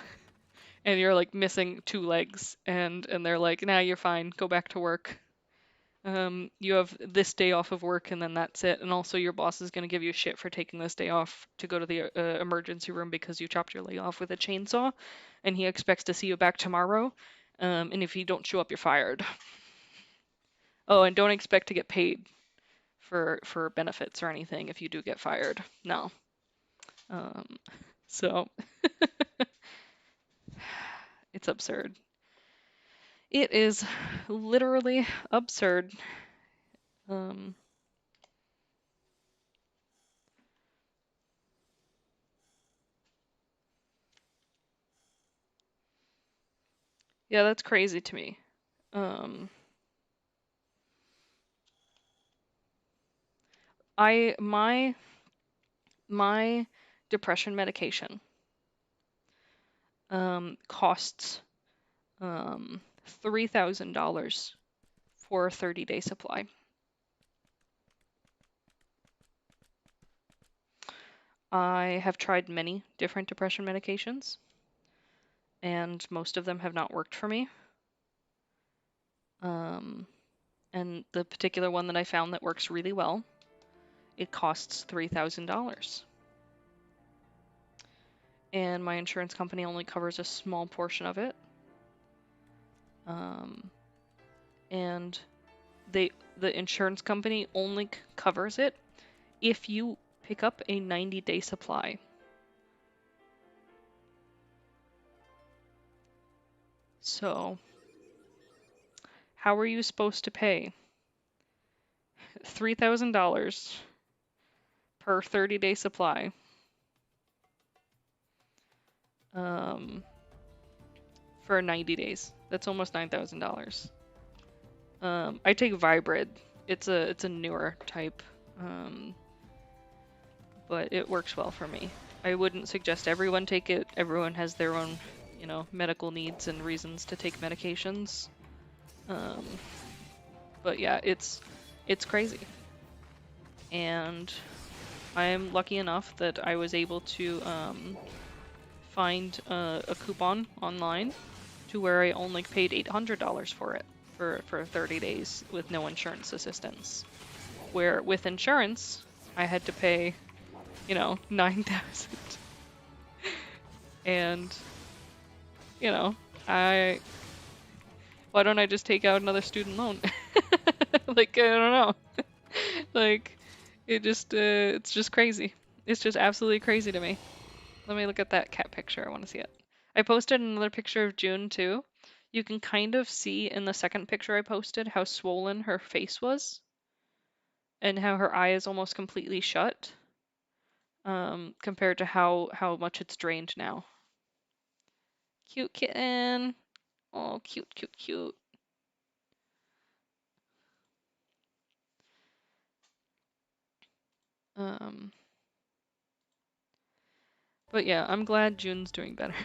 and you're like missing 2 legs, and they're like, nah, you're fine, go back to work. You have this day off of work and then that's it. And also your boss is going to give you shit for taking this day off to go to the emergency room because you chopped your leg off with a chainsaw, and he expects to see you back tomorrow. And if you don't show up, you're fired. Oh, and don't expect to get paid for benefits or anything if you do get fired. No. Um, so it's absurd. It is literally absurd. Um, yeah, that's crazy to me. Um, I my depression medication costs $3,000 for a 30-day supply. I have tried many different depression medications, and most of them have not worked for me. And the particular one that I found that works really well, it costs $3,000. And my insurance company only covers a small portion of it. And the insurance company only covers it if you pick up a 90-day supply. So, how are you supposed to pay $3,000 per 30-day supply for 90 days? That's almost $9,000. I take Vibrid. It's a newer type, but it works well for me. I wouldn't suggest everyone take it. Everyone has their own, medical needs and reasons to take medications. But yeah, it's crazy. And I'm lucky enough that I was able to find a coupon online to where I only paid $800 for it for 30 days with no insurance assistance. Where with insurance, I had to pay, $9,000. And, why don't I just take out another student loan? Like, I don't know. Like, it's just crazy. It's just absolutely crazy to me. Let me look at that cat picture. I want to see it. I posted another picture of June too. You can kind of see in the second picture I posted how swollen her face was and how her eye is almost completely shut, compared to how much it's drained now. Cute kitten. Oh, cute, cute, cute. But yeah, I'm glad June's doing better.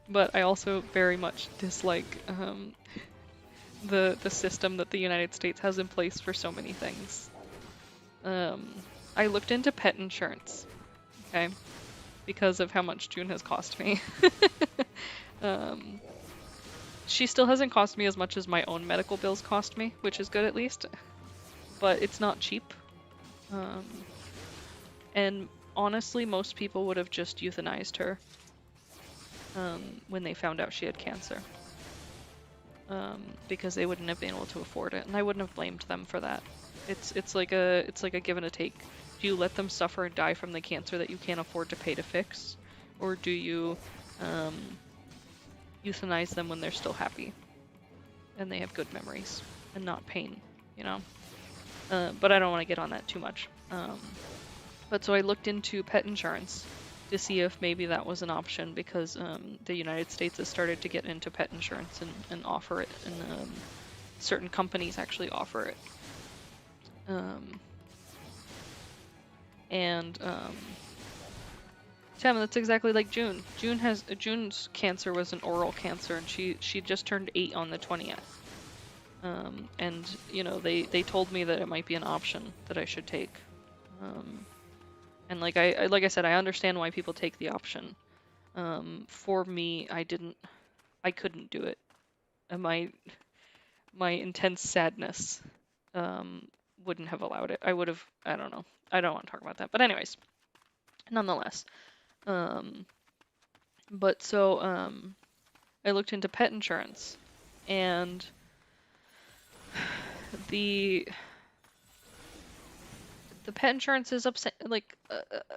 But I also very much dislike the system that the United States has in place for so many things. I looked into pet insurance, okay, because of how much June has cost me. She still hasn't cost me as much as my own medical bills cost me, which is good at least, but it's not cheap. And honestly, most people would have just euthanized her when they found out she had cancer, because they wouldn't have been able to afford it, and I wouldn't have blamed them for that. It's like a give and a take. Do you let them suffer and die from the cancer that you can't afford to pay to fix, or do you euthanize them when they're still happy and they have good memories and not pain, But I don't want to get on that too much. But so I looked into pet insurance to see if maybe that was an option, because the United States has started to get into pet insurance and offer it, and certain companies actually offer it. Tim, that's exactly like June. June's cancer was an oral cancer, and she just turned 8 on the 20th. And they told me that it might be an option that I should take. And like I said, I understand why people take the option. For me, I couldn't do it. And my intense sadness wouldn't have allowed it. I would have, I don't know. I don't want to talk about that. But anyways, nonetheless. Um, but so I looked into pet insurance, and the the pet insurance is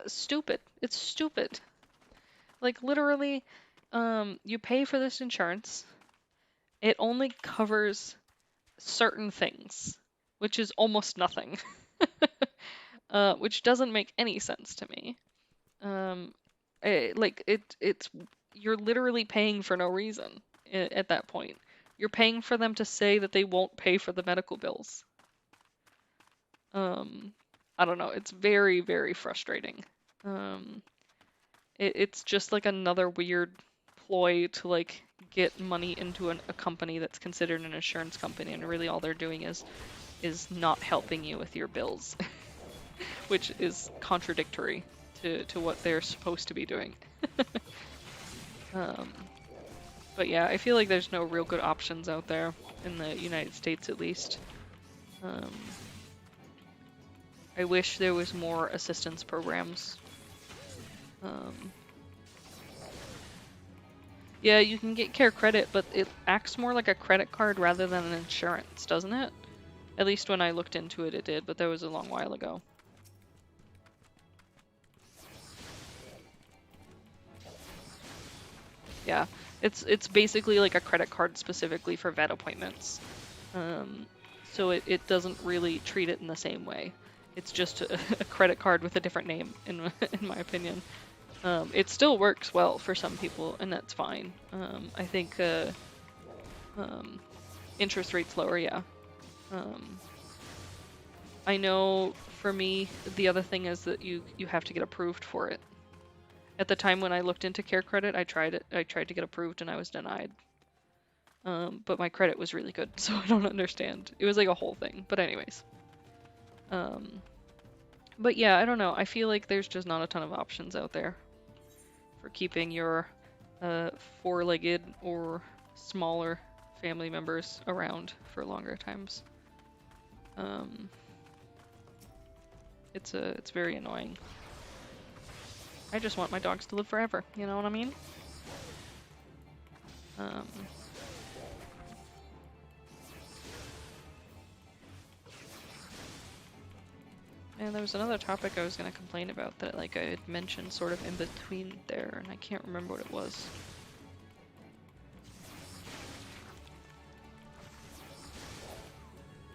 stupid. It's stupid. Like literally, you pay for this insurance. It only covers certain things, which is almost nothing, which doesn't make any sense to me. Um, it's you're literally paying for no reason at that point. You're paying for them to say that they won't pay for the medical bills. Um, I don't know. It's very, very frustrating. Um, it's just like another weird ploy to like get money into a company that's considered an insurance company, and really all they're doing is not helping you with your bills, which is contradictory to what they're supposed to be doing. um, but yeah, I feel like there's no real good options out there in the United States, at least. Um, I wish there was more assistance programs. Yeah, you can get care credit, but it acts more like a credit card rather than an insurance, doesn't it? At least when I looked into it, it did, but that was a long while ago. Yeah, it's basically like a credit card specifically for vet appointments. So it doesn't really treat it in the same way. It's just a credit card with a different name, in my opinion. It still works well for some people, and that's fine. I think interest rates lower, yeah. I know for me, the other thing is that you have to get approved for it. At the time when I looked into care credit, I tried to get approved and I was denied. But my credit was really good, so I don't understand. It was like a whole thing. But anyways. But yeah, I don't know. I feel like there's just not a ton of options out there for keeping your four-legged or smaller family members around for longer times. It's very annoying. I just want my dogs to live forever, you know what I mean? And there was another topic I was going to complain about that like I had mentioned sort of in between there, and I can't remember what it was.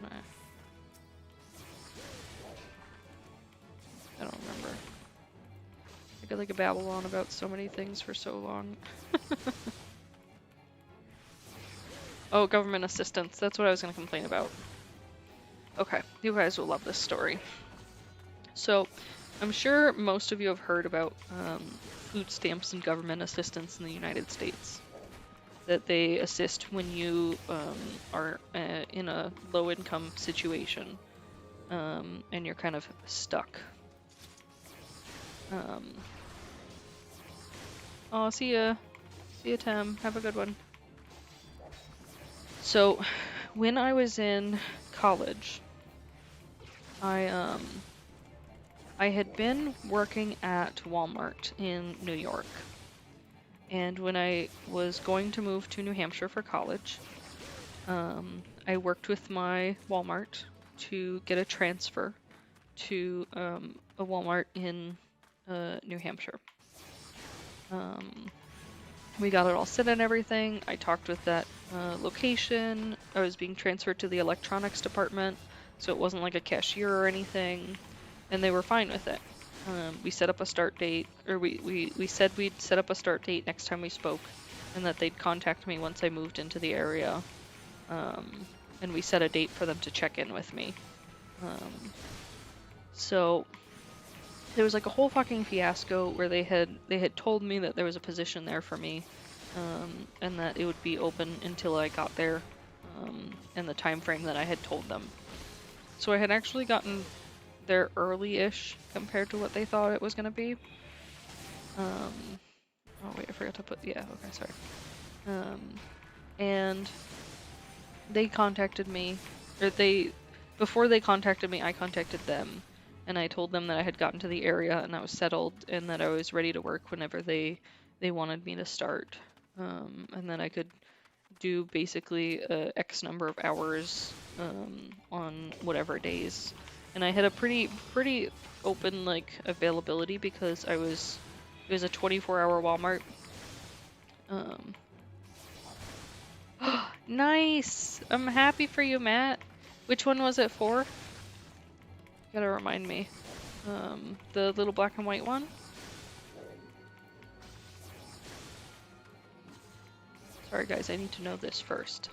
I don't remember. I could like babble on about so many things for so long. Oh, government assistance. That's what I was going to complain about. Okay, you guys will love this story. So, I'm sure most of you have heard about food stamps and government assistance in the United States. That they assist when you are in a low-income situation and you're kind of stuck. Oh, see ya. See ya, Tim. Have a good one. So, when I was in college, I had been working at Walmart in New York. And when I was going to move to New Hampshire for college, I worked with my Walmart to get a transfer to a Walmart in New Hampshire. We got it all set and everything. I talked with that location. I was being transferred to the electronics department, so it wasn't like a cashier or anything, and they were fine with it. We set up a start date, or we said we'd set up a start date next time we spoke, and that they'd contact me once I moved into the area. And we set a date for them to check in with me. So there was like a whole fucking fiasco where they had told me that there was a position there for me, and that it would be open until I got there, and the time frame that I had told them. So I had actually gotten there early-ish compared to what they thought it was going to be. Oh wait, I forgot to put, yeah, okay, sorry. And they contacted me, or before they contacted me, I contacted them, and I told them that I had gotten to the area and I was settled and that I was ready to work whenever they wanted me to start. And then I could do basically X number of hours on whatever days. And I had a pretty open like availability because it was a 24-hour Walmart. Nice! I'm happy for you, Matt. Which one was it for? You gotta remind me. The little black and white one? Sorry guys, I need to know this first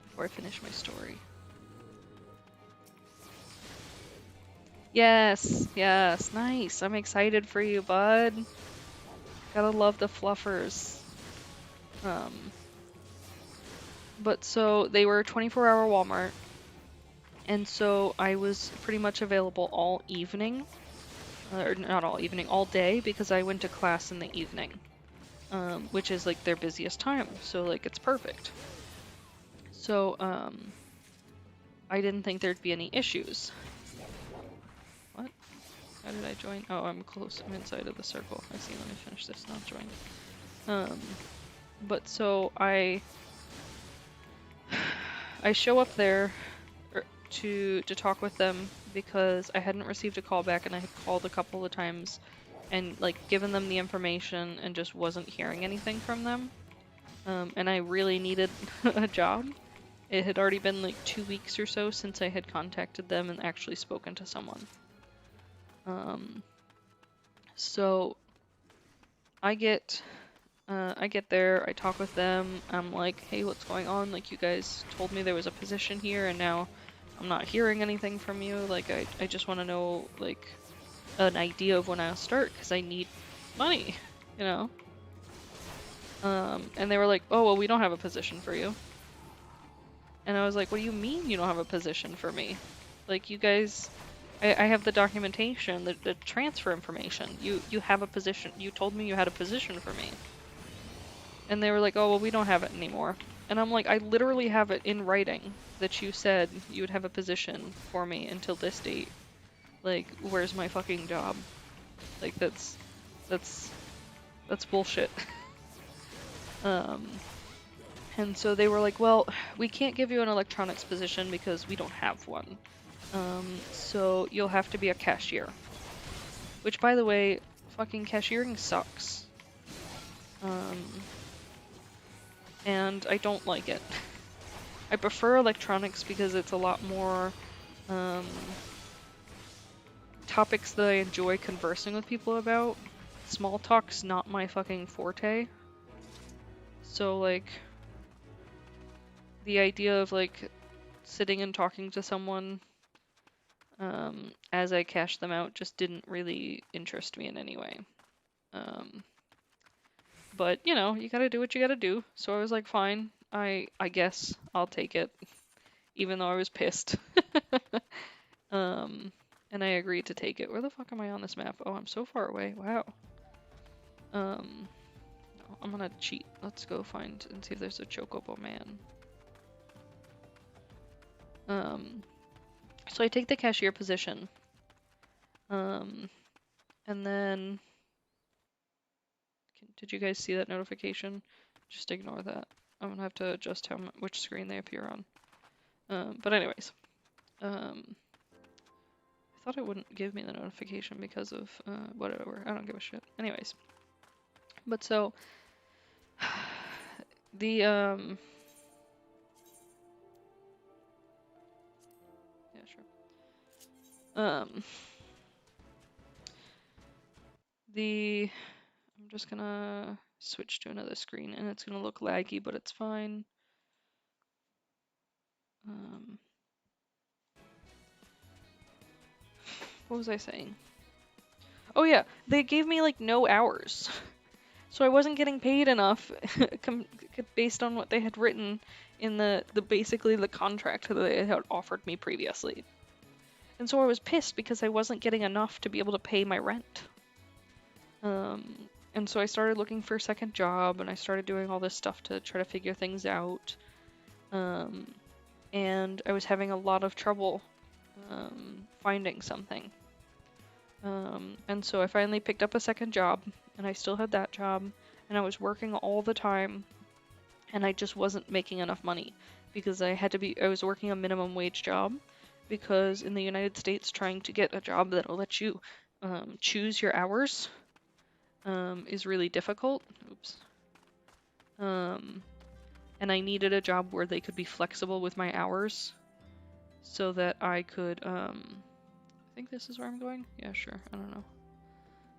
before I finish my story. Yes, yes, nice. I'm excited for you, bud. Gotta love the fluffers. But so they were a 24-hour Walmart, and so I was pretty much available all evening, or not all evening, all day, because I went to class in the evening, which is like their busiest time, so like it's perfect. So I didn't think there'd be any issues. What? How did I join? Oh, I'm close. I'm inside of the circle. I see. Let me finish this. Not join. But so I show up there to talk with them because I hadn't received a call back and I had called a couple of times and like given them the information and just wasn't hearing anything from them. And I really needed a job. It had already been like 2 weeks or so since I had contacted them and actually spoken to someone. So I get there, I talk with them, I'm like, hey, what's going on? Like, you guys told me there was a position here and now I'm not hearing anything from you. Like, I just want to know, like, an idea of when I'll start because I need money, you know? And they were like, oh, well, we don't have a position for you. And I was like, what do you mean you don't have a position for me? Like, you guys, I have the documentation, the transfer information. You have a position. You told me you had a position for me. And they were like, oh, well, we don't have it anymore. And I'm like, I literally have it in writing that you said you would have a position for me until this date. Like, where's my fucking job? Like, that's bullshit. And so they were like, well, we can't give you an electronics position because we don't have one. So you'll have to be a cashier. Which, by the way, fucking cashiering sucks. And I don't like it. I prefer electronics because it's a lot more topics that I enjoy conversing with people about. Small talk's not my fucking forte. So like the idea of like sitting and talking to someone as I cash them out just didn't really interest me in any way. But you know, you gotta do what you gotta do. So I was like, fine, I guess I'll take it, even though I was pissed. And I agreed to take it. Where the fuck am I on this map? Oh, I'm so far away. Wow. No, I'm gonna cheat. Let's go find and see if there's a Chocobo man. So I take the cashier position. And then did you guys see that notification? Just ignore that. I'm gonna have to adjust which screen they appear on. But anyways, I thought it wouldn't give me the notification because of whatever. I don't give a shit. Anyways, but so the yeah, sure. I'm just gonna switch to another screen and it's gonna look laggy, but it's fine. What was I saying? Oh yeah, they gave me like no hours. So I wasn't getting paid enough based on what they had written in the basically the contract that they had offered me previously. And so I was pissed because I wasn't getting enough to be able to pay my rent. And so I started looking for a second job, and I started doing all this stuff to try to figure things out. Um, and I was having a lot of trouble finding something. And so I finally picked up a second job, and I still had that job, and I was working all the time, and I just wasn't making enough money because I was working a minimum wage job, because in the United States, trying to get a job that'll let you choose your hours is really difficult. Oops. And I needed a job where they could be flexible with my hours so that I could, I think this is where I'm going? Yeah, sure. I don't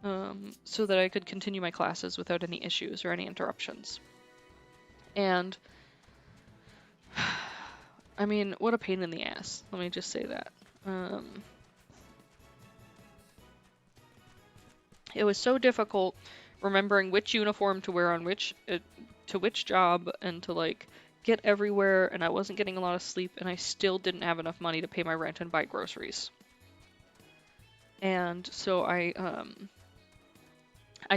know. So that I could continue my classes without any issues or any interruptions. And, I mean, what a pain in the ass. Let me just say that. It was so difficult remembering which uniform to wear on to which job, and to like get everywhere, and I wasn't getting a lot of sleep, and I still didn't have enough money to pay my rent and buy groceries. And so I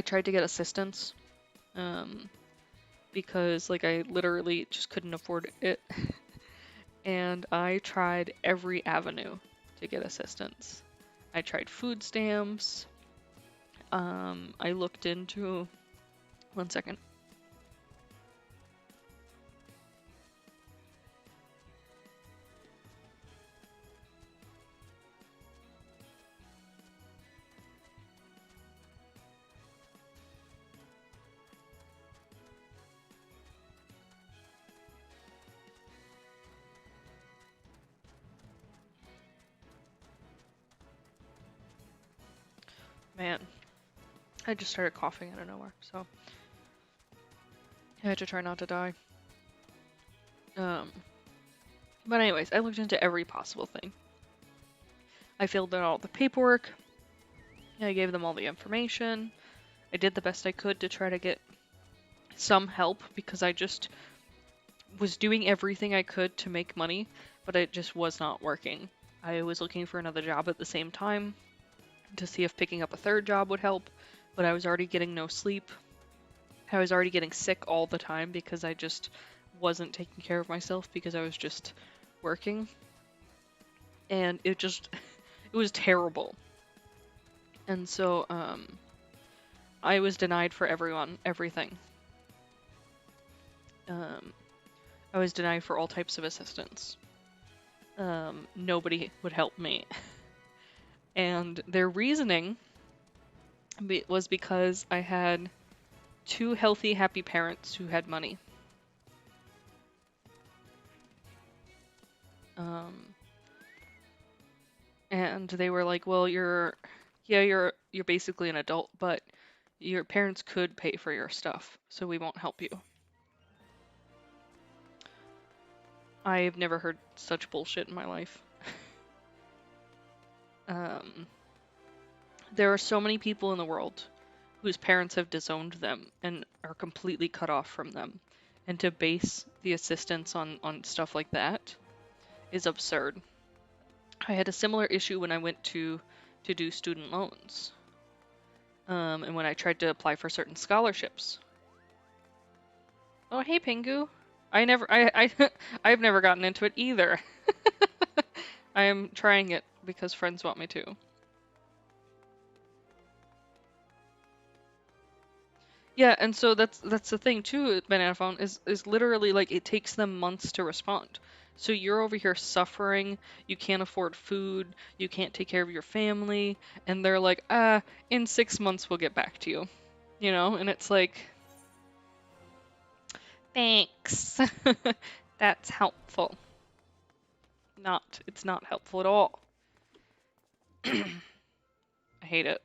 tried to get assistance because like I literally just couldn't afford it. And I tried every avenue to get assistance. I tried food stamps. I looked into, one second. Man, I just started coughing out of nowhere, so I had to try not to die. But anyways, I looked into every possible thing. I filled out all the paperwork. I gave them all the information. I did the best I could to try to get some help, because I just was doing everything I could to make money, but it just was not working. I was looking for another job at the same time to see if picking up a third job would help, but I was already getting no sleep. I was already getting sick all the time because I just wasn't taking care of myself because I was just working. And it was terrible. And so, I was denied for everything. I was denied for all types of assistance. Nobody would help me. And their reasoning was because I had 2 healthy, happy parents who had money. And they were like, well, you're basically an adult, but your parents could pay for your stuff, so we won't help you. I've never heard such bullshit in my life. There are so many people in the world whose parents have disowned them and are completely cut off from them. And to base the assistance on stuff like that is absurd. I had a similar issue when I went to do student loans. And when I tried to apply for certain scholarships. Oh, hey, Pingu. I've never gotten into it either. I am trying it because friends want me to. Yeah, and so that's the thing too, Banana Phone, is literally like it takes them months to respond. So you're over here suffering, you can't afford food, you can't take care of your family, and they're like, in 6 months we'll get back to you. You know, and it's like, thanks. That's helpful. It's not helpful at all. I hate it.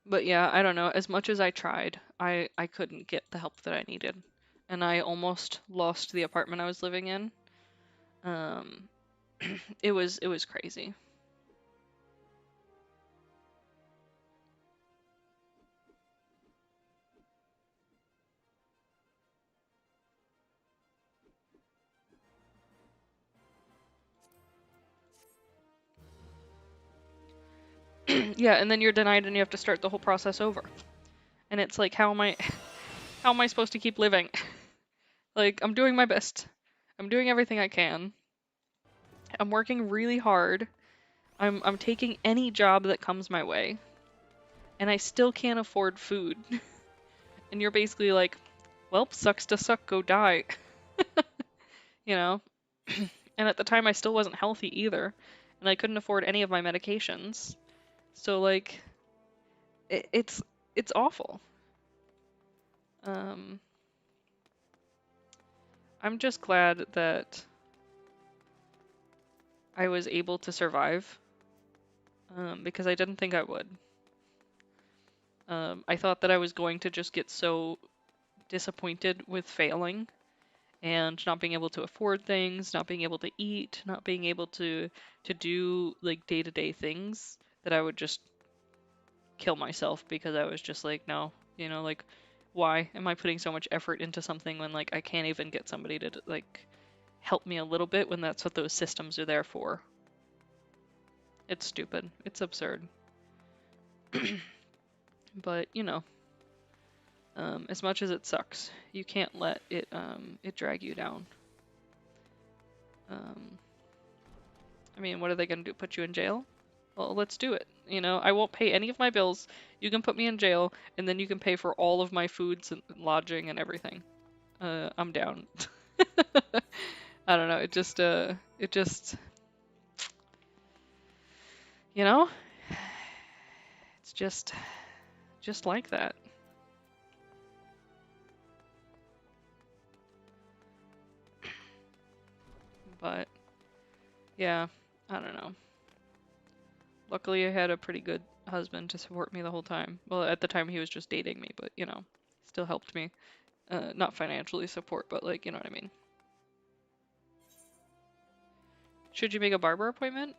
But yeah, I don't know. As much as I tried, I couldn't get the help that I needed. And I almost lost the apartment I was living in. It was crazy. Yeah, and then you're denied and you have to start the whole process over. And it's like, how am I supposed to keep living? Like, I'm doing my best. I'm doing everything I can. I'm working really hard. I'm taking any job that comes my way. And I still can't afford food. And you're basically like, well, sucks to suck, go die. You know? And at the time I still wasn't healthy either. And I couldn't afford any of my medications. So like it's awful. Um I'm just glad that I was able to survive. Because I didn't think I would. I thought that I was going to just get so disappointed with failing and not being able to afford things, not being able to eat, not being able to do like day-to-day things that I would just kill myself because I was just like, no, like why am I putting so much effort into something when like I can't even get somebody to like help me a little bit when that's what those systems are there for. It's stupid. It's absurd. But, as much as it sucks, you can't let it drag you down. Um, I mean, what are they gonna do? Put you in jail? Well, let's do it. I won't pay any of my bills. You can put me in jail, and then you can pay for all of my foods and lodging and everything. I'm down. I don't know. You know, it's just like that. But yeah, I don't know. Luckily, I had a pretty good husband to support me the whole time. Well, at the time he was just dating me, but still helped me. Not financially support, but like, you know what I mean. Should you make a barber appointment?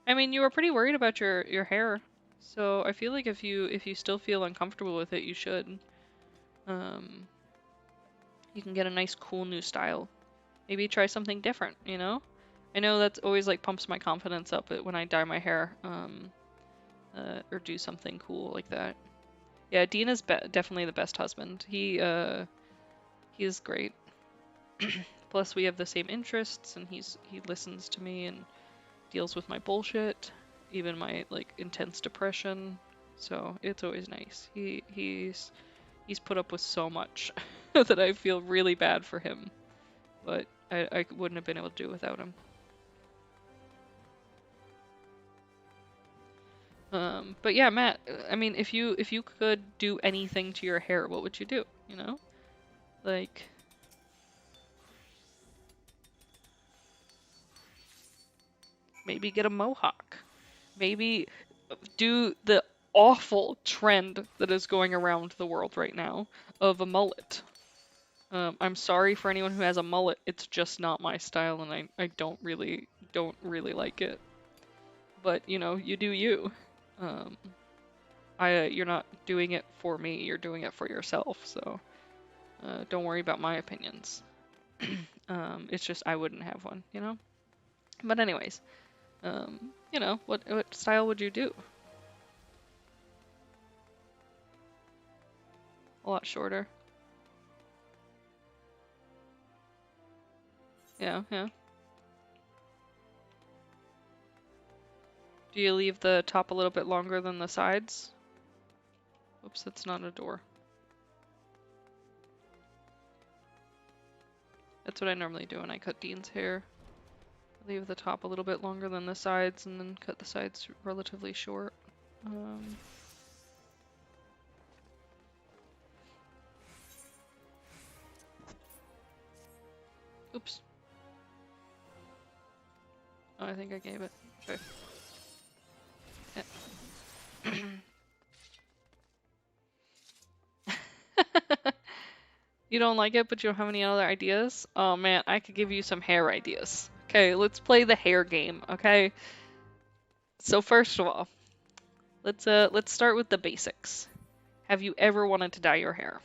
I mean, you were pretty worried about your hair, so I feel like if you still feel uncomfortable with it, you should. Um, you can get a nice, cool new style. Maybe try something different, I know that's always like pumps my confidence up when I dye my hair, or do something cool like that. Yeah, Dean is definitely the best husband. He is great. Plus, we have the same interests, and he listens to me and deals with my bullshit, even my like intense depression. So it's always nice. He's put up with so much that I feel really bad for him, but I wouldn't have been able to do it without him. But yeah, Matt, I mean, if you could do anything to your hair, what would you do? Like, maybe get a mohawk. Maybe do the awful trend that is going around the world right now of a mullet. I'm sorry for anyone who has a mullet. It's just not my style, and I don't really like it. But you do you. Um, you're not doing it for me. You're doing it for yourself. So don't worry about my opinions. It's just I wouldn't have one. But anyways, what style would you do? A lot shorter. Yeah, yeah. Do you leave the top a little bit longer than the sides? Oops, that's not a door. That's what I normally do when I cut Dean's hair. Leave the top a little bit longer than the sides and then cut the sides relatively short. Oops. Oh, I think I gave it. Okay. Yeah. You don't like it, but you don't have any other ideas? Oh man, I could give you some hair ideas. Okay, let's play the hair game, okay? So first of all, let's start with the basics. Have you ever wanted to dye your hair?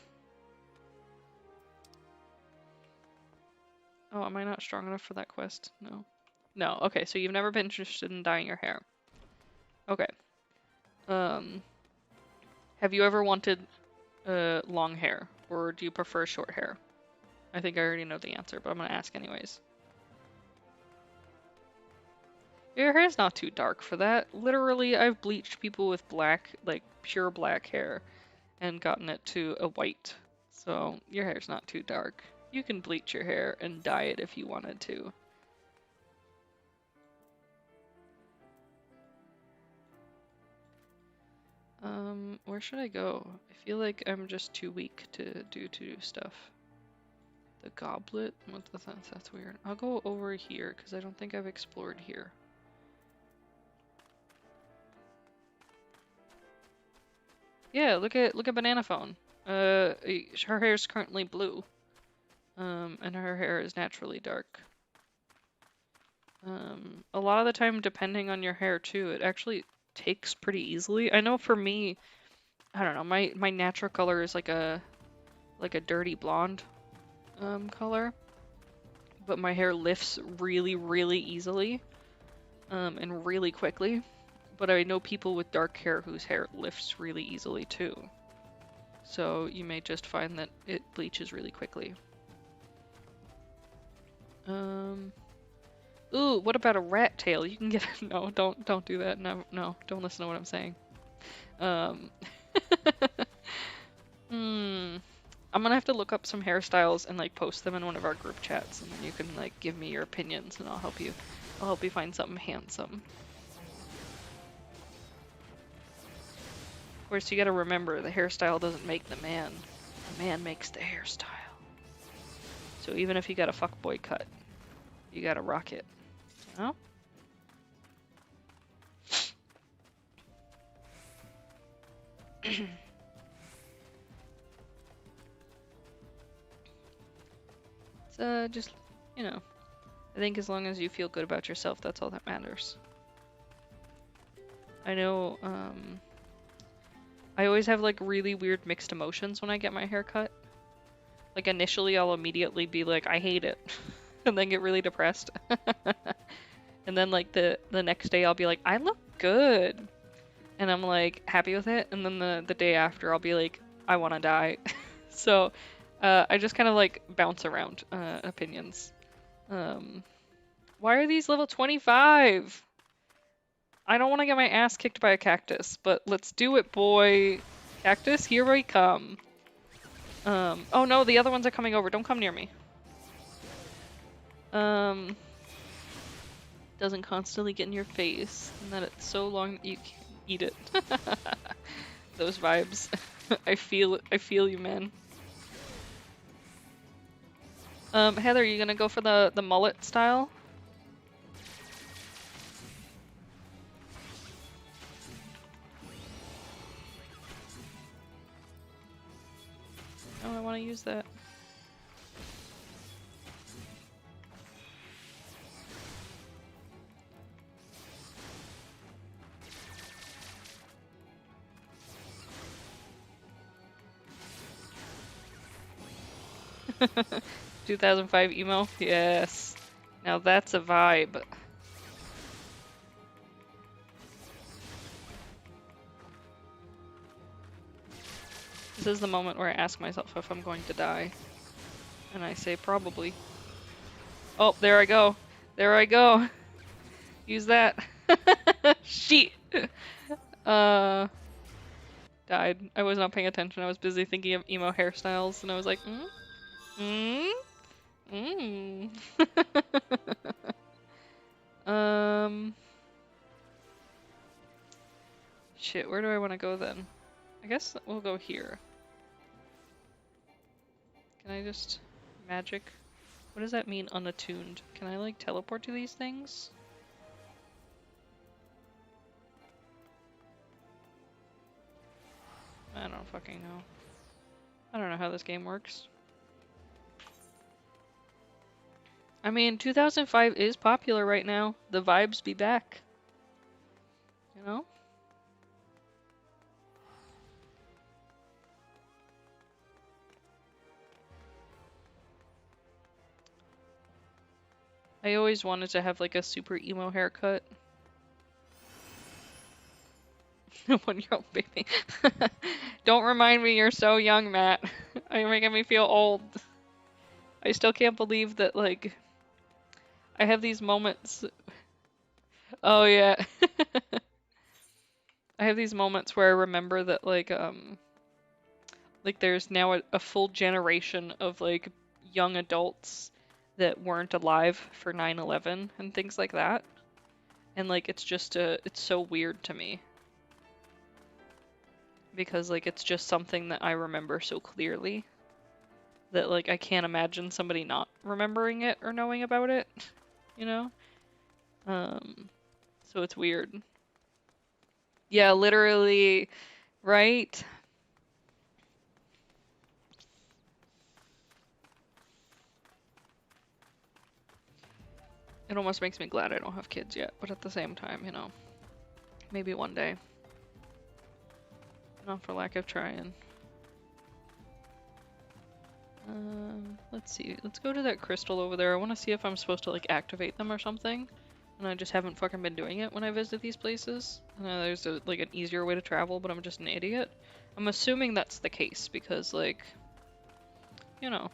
Oh, am I not strong enough for that quest? No. No, okay, so you've never been interested in dyeing your hair. Okay. Um, have you ever wanted long hair, or do you prefer short hair? I think I already know the answer, but I'm gonna ask anyways. Your hair's not too dark for that. Literally, I've bleached people with black, like pure black hair, and gotten it to a white. So your hair's not too dark. You can bleach your hair and dye it if you wanted to. Where should I go? I feel like I'm just too weak to do stuff. The goblet? What the that's weird. I'll go over here because I don't think I've explored here. Yeah, look at Banana Phone. Her hair is currently blue. And her hair is naturally dark. A lot of the time, depending on your hair too, it actually takes pretty easily. I know for me, I don't know, my natural color is like a dirty blonde color, but my hair lifts really, really easily, and really quickly. But I know people with dark hair whose hair lifts really easily too. So you may just find that it bleaches really quickly. Ooh, what about a rat tail? You can get no, don't do that. No, don't listen to what I'm saying. Um, I'm gonna have to look up some hairstyles and like post them in one of our group chats, and then you can like give me your opinions, and I'll help you. I'll help you find something handsome. Of course, you gotta remember the hairstyle doesn't make the man. The man makes the hairstyle. So even if you got a fuckboy cut, you gotta rock it. You know? It's just, you know, I think as long as you feel good about yourself, that's all that matters. I know, I always have like really weird mixed emotions when I get my hair cut. Like initially I'll immediately be like, I hate it, and then get really depressed. And then like the next day I'll be like, I look good. And I'm like happy with it, and then the day after I'll be like, I want to die. So I just kind of like bounce around opinions. Why are these level 25? I don't want to get my ass kicked by a cactus, but let's do it, boy. Cactus, here we come. Oh no, the other ones are coming over. Don't come near me. Doesn't constantly get in your face, and that it's so long that you can't eat it. Those vibes. I feel you, man. Heather, you gonna go for the mullet style? Oh, I want to use that. $2,005 emo? Yes. Now that's a vibe. This is the moment where I ask myself if I'm going to die. And I say probably. Oh, there I go. There I go. Use that. Shit. Died. I was not paying attention. I was busy thinking of emo hairstyles, and I was like, Shit, where do I want to go then? I guess we'll go here. Can I just magic? What does that mean, unattuned? Can I like teleport to these things? I don't fucking know. I don't know how this game works. I mean, 2005 is popular right now. The vibes be back. You know? I always wanted to have like a super emo haircut. 1-year-old baby. Don't remind me you're so young, Matt. You're making me feel old. I still can't believe that, like, I have these moments. Oh, yeah. I have these moments where I remember that, like there's now a full generation of, like, young adults that weren't alive for 9/11 and things like that. And, like, it's just it's so weird to me. Because, like, it's just something that I remember so clearly that, like, I can't imagine somebody not remembering it or knowing about it, you know? So it's weird. Yeah, literally, right? It almost makes me glad I don't have kids yet, but at the same time, you know, maybe one day. Not for lack of trying. Let's see. Let's go to that crystal over there. I want to see if I'm supposed to, like, activate them or something. And I just haven't fucking been doing it when I visit these places. I know there's like an easier way to travel, but I'm just an idiot. I'm assuming that's the case because, like, you know.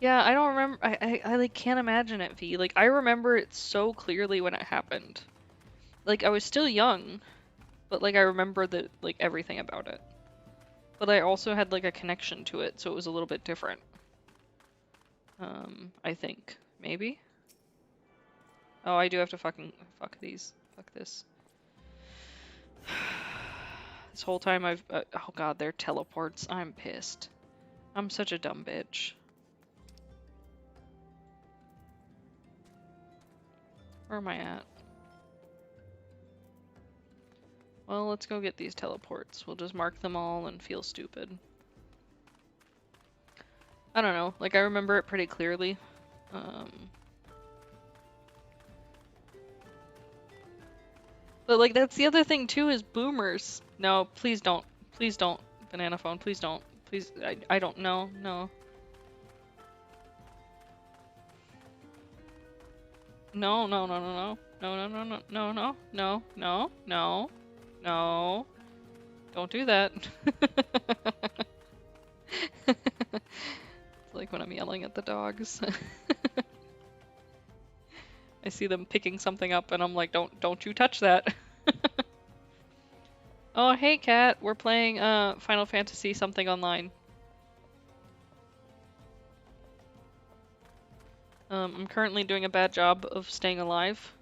Yeah, I don't remember. I like can't imagine it, V. Like, I remember it so clearly when it happened. Like, I was still young, but, like, I remember like, everything about it. But I also had, like, a connection to it, so it was a little bit different. I think. Maybe? Oh, I do have to fuck these. Fuck this. This whole time oh god, they're teleports. I'm pissed. I'm such a dumb bitch. Where am I at? Well, let's go get these teleports. We'll just mark them all and feel stupid. I don't know. Like, I remember it pretty clearly. But, like, that's the other thing, too, is boomers. No, please don't. Please don't. Banana phone, please don't. Please, I don't know. No. No, no, no, no, no. No, no, no, no, no, no, no, no, no. Don't do that. It's like when I'm yelling at the dogs. I see them picking something up and I'm like, don't you touch that. Oh, hey cat, we're playing Final Fantasy something online. I'm currently doing a bad job of staying alive.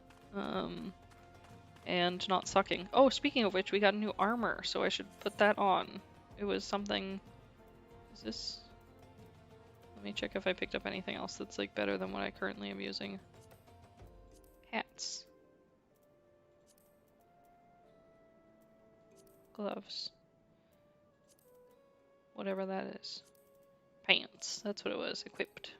And not sucking. Oh, speaking of which, we got a new armor, so I should put that on. It was something... Is this... Let me check if I picked up anything else that's, like, better than what I currently am using. Hats. Gloves. Whatever that is. Pants. That's what it was. Equipped.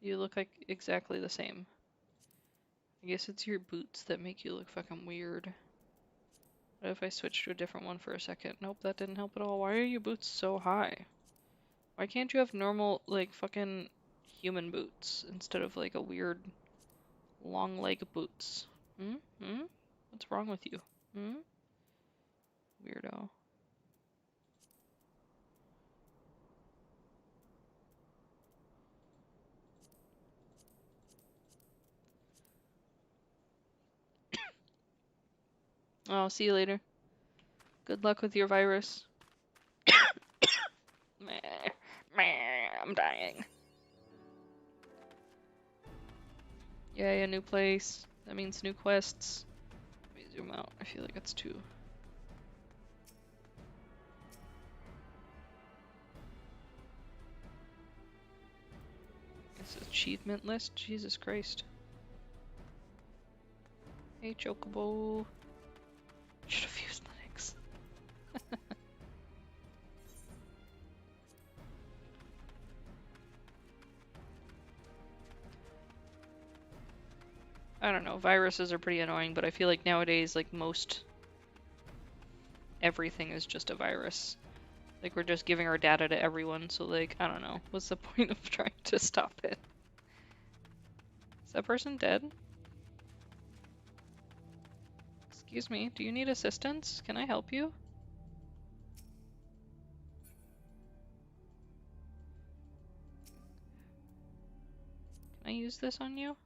You look like exactly the same. I guess it's your boots that make you look fucking weird. What if I switch to a different one for a second? Nope, that didn't help at all. Why are your boots so high? Why can't you have normal, like, fucking human boots instead of, like, a weird long leg boots? Hmm? Hmm? What's wrong with you? Hmm? Weirdo. Oh, see you later. Good luck with your virus. Meh. Meh. I'm dying. Yay, a new place. That means new quests. Let me zoom out. I feel like it's too... This achievement list? Jesus Christ. Hey, Chocobo. Should have used Linux. I don't know, viruses are pretty annoying, but I feel like nowadays, like, most everything is just a virus. Like, we're just giving our data to everyone, so, like, I don't know. What's the point of trying to stop it? that person dead? Excuse me, do you need assistance? Can I help you? Can I use this on you?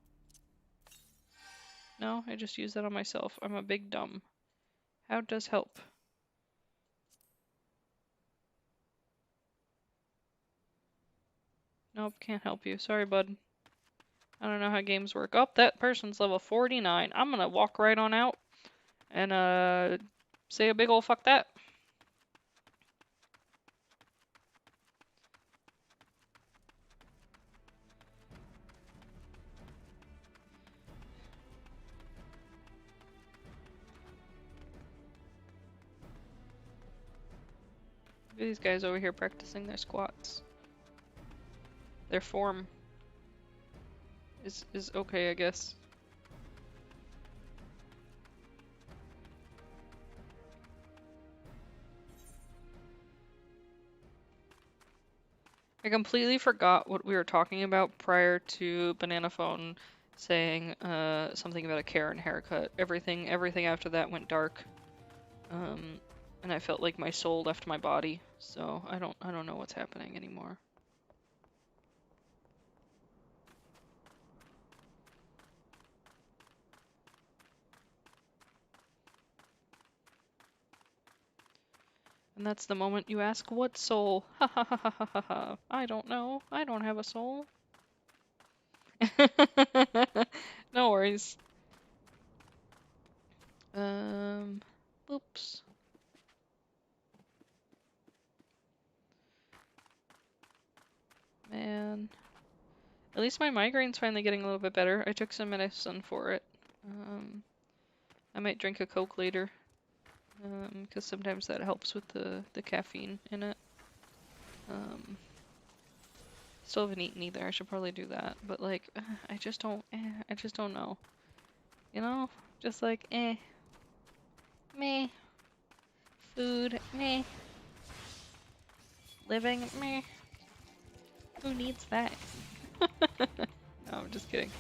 No, I just use that on myself. I'm a big dumb. How does help? Nope, can't help you. Sorry, bud. I don't know how games work. Oh, that person's level 49. I'm gonna walk right on out and say a big ol' fuck that. Look at these guys over here practicing their squats. Their form is okay, I guess. I completely forgot what we were talking about prior to Banana Phone saying something about a Karen haircut. Everything after that went dark. And I felt like my soul left my body, so I don't know what's happening anymore. And that's the moment you ask, what soul? Ha ha ha ha ha ha ha. I don't know. I don't have a soul. No worries. Oops. Man. At least my migraine's finally getting a little bit better. I took some medicine for it. I might drink a Coke later. Because sometimes that helps with the caffeine in it. Still haven't eaten either. I should probably do that. But like, I just don't know. You know? Just like, meh. Food, meh. Living, meh. Who needs that? No, I'm just kidding.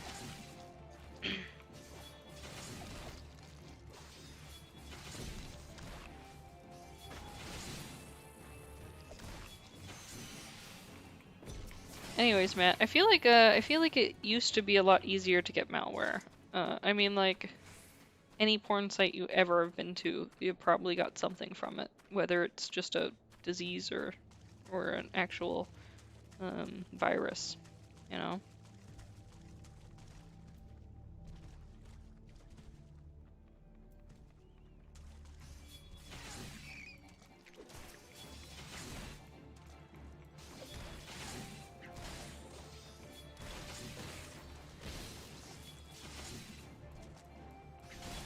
Anyways, Matt, I feel like it used to be a lot easier to get malware. I mean, like, any porn site you ever have been to, you probably got something from it, whether it's just a disease or an actual virus, you know?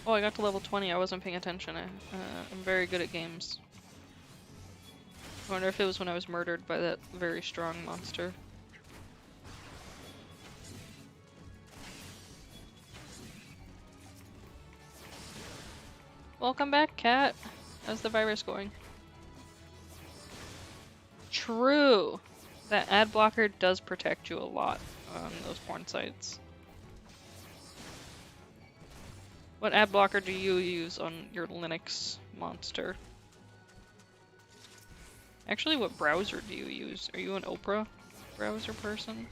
Oh, I got to level 20. I wasn't paying attention. I'm very good at games. I wonder if it was when I was murdered by that very strong monster. Welcome back, cat. How's the virus going? True. That ad blocker does protect you a lot on those porn sites. What ad blocker do you use on your Linux monster? Actually, what browser do you use? Are you an Opera browser person?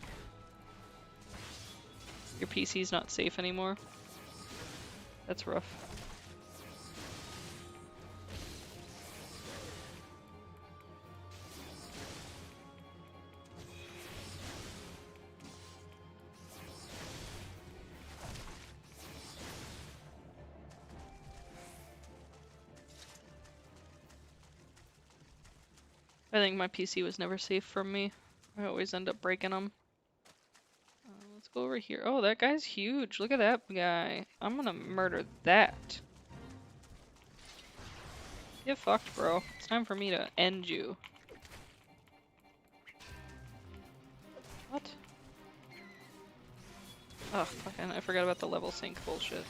Your PC's not safe anymore? That's rough. I think my PC was never safe from me. I always end up breaking them. Let's go over here. Oh, that guy's huge. Look at that guy. I'm gonna murder that. Get fucked, bro. It's time for me to end you. What? Oh, fucking, I forgot about the level sync bullshit.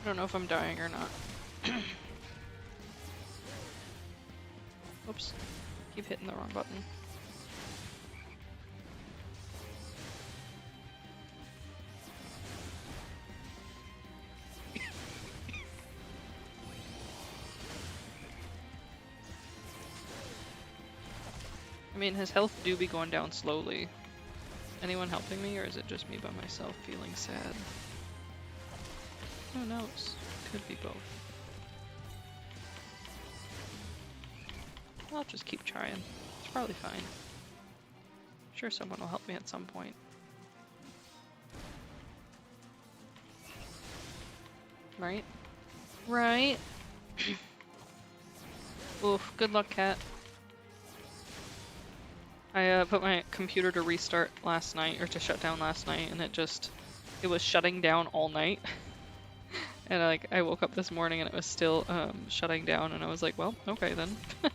I don't know if I'm dying or not. Oops. Keep hitting the wrong button. I mean, his health do be going down slowly. Anyone helping me, or is it just me by myself feeling sad? Who knows? Could be both. I'll just keep trying. It's probably fine. I'm sure someone will help me at some point. Right? Right? Oof, good luck, cat. I put my computer to restart last night, or to shut down last night, and it was shutting down all night. And like, I woke up this morning and it was still shutting down, and I was like, well, okay then. I'm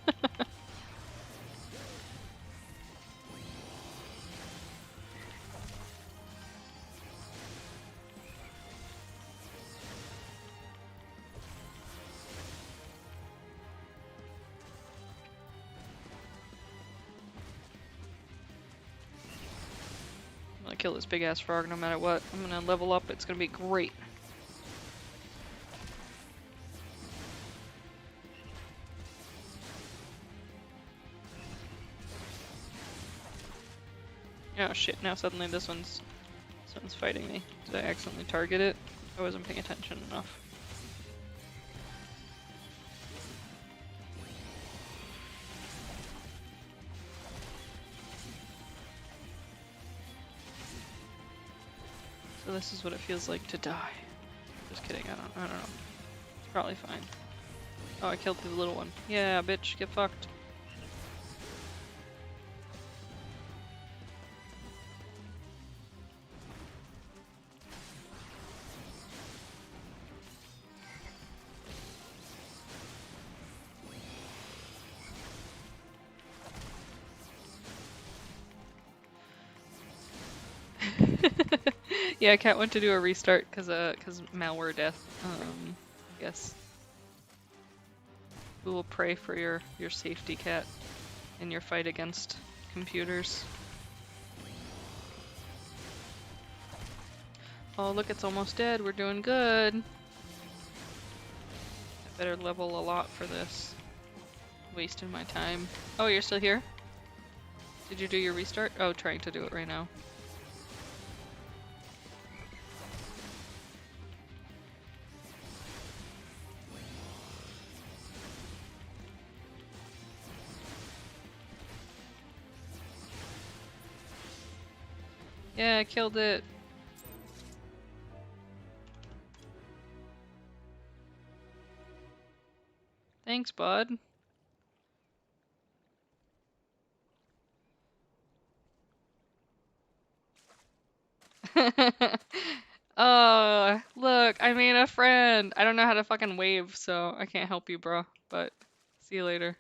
gonna kill this big ass frog no matter what. I'm gonna level up, it's gonna be great. Oh shit, now suddenly this one's fighting me. Did I accidentally target it? I wasn't paying attention enough. So this is what it feels like to die. Just kidding, I don't know. It's probably fine. Oh, I killed the little one. Yeah, bitch, get fucked. Yeah, Cat went to do a restart because malware death. I guess we will pray for your safety, Cat, in your fight against computers. Oh, look, it's almost dead. We're doing good. I better level a lot for this. Wasting my time. Oh, you're still here? Did you do your restart? Oh, trying to do it right now. Yeah, I killed it. Thanks, bud. Oh, look, I made a friend. I don't know how to fucking wave, so I can't help you, bro. But see you later.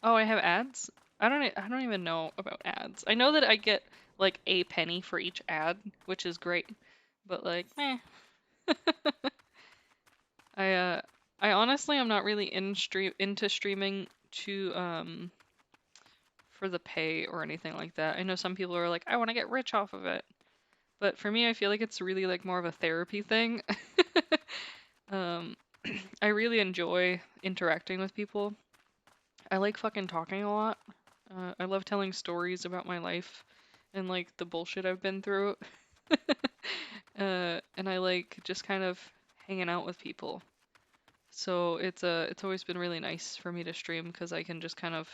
Oh, I have ads? I don't even know about ads. I know that I get like a penny for each ad, which is great. But like, meh. I I honestly am not really into streaming to for the pay or anything like that. I know some people are like, I want to get rich off of it. But for me, I feel like it's really like more of a therapy thing. um I really enjoy interacting with people. I like fucking talking a lot. I love telling stories about my life and like the bullshit I've been through. And I like just kind of hanging out with people. So it's always been really nice for me to stream because I can just kind of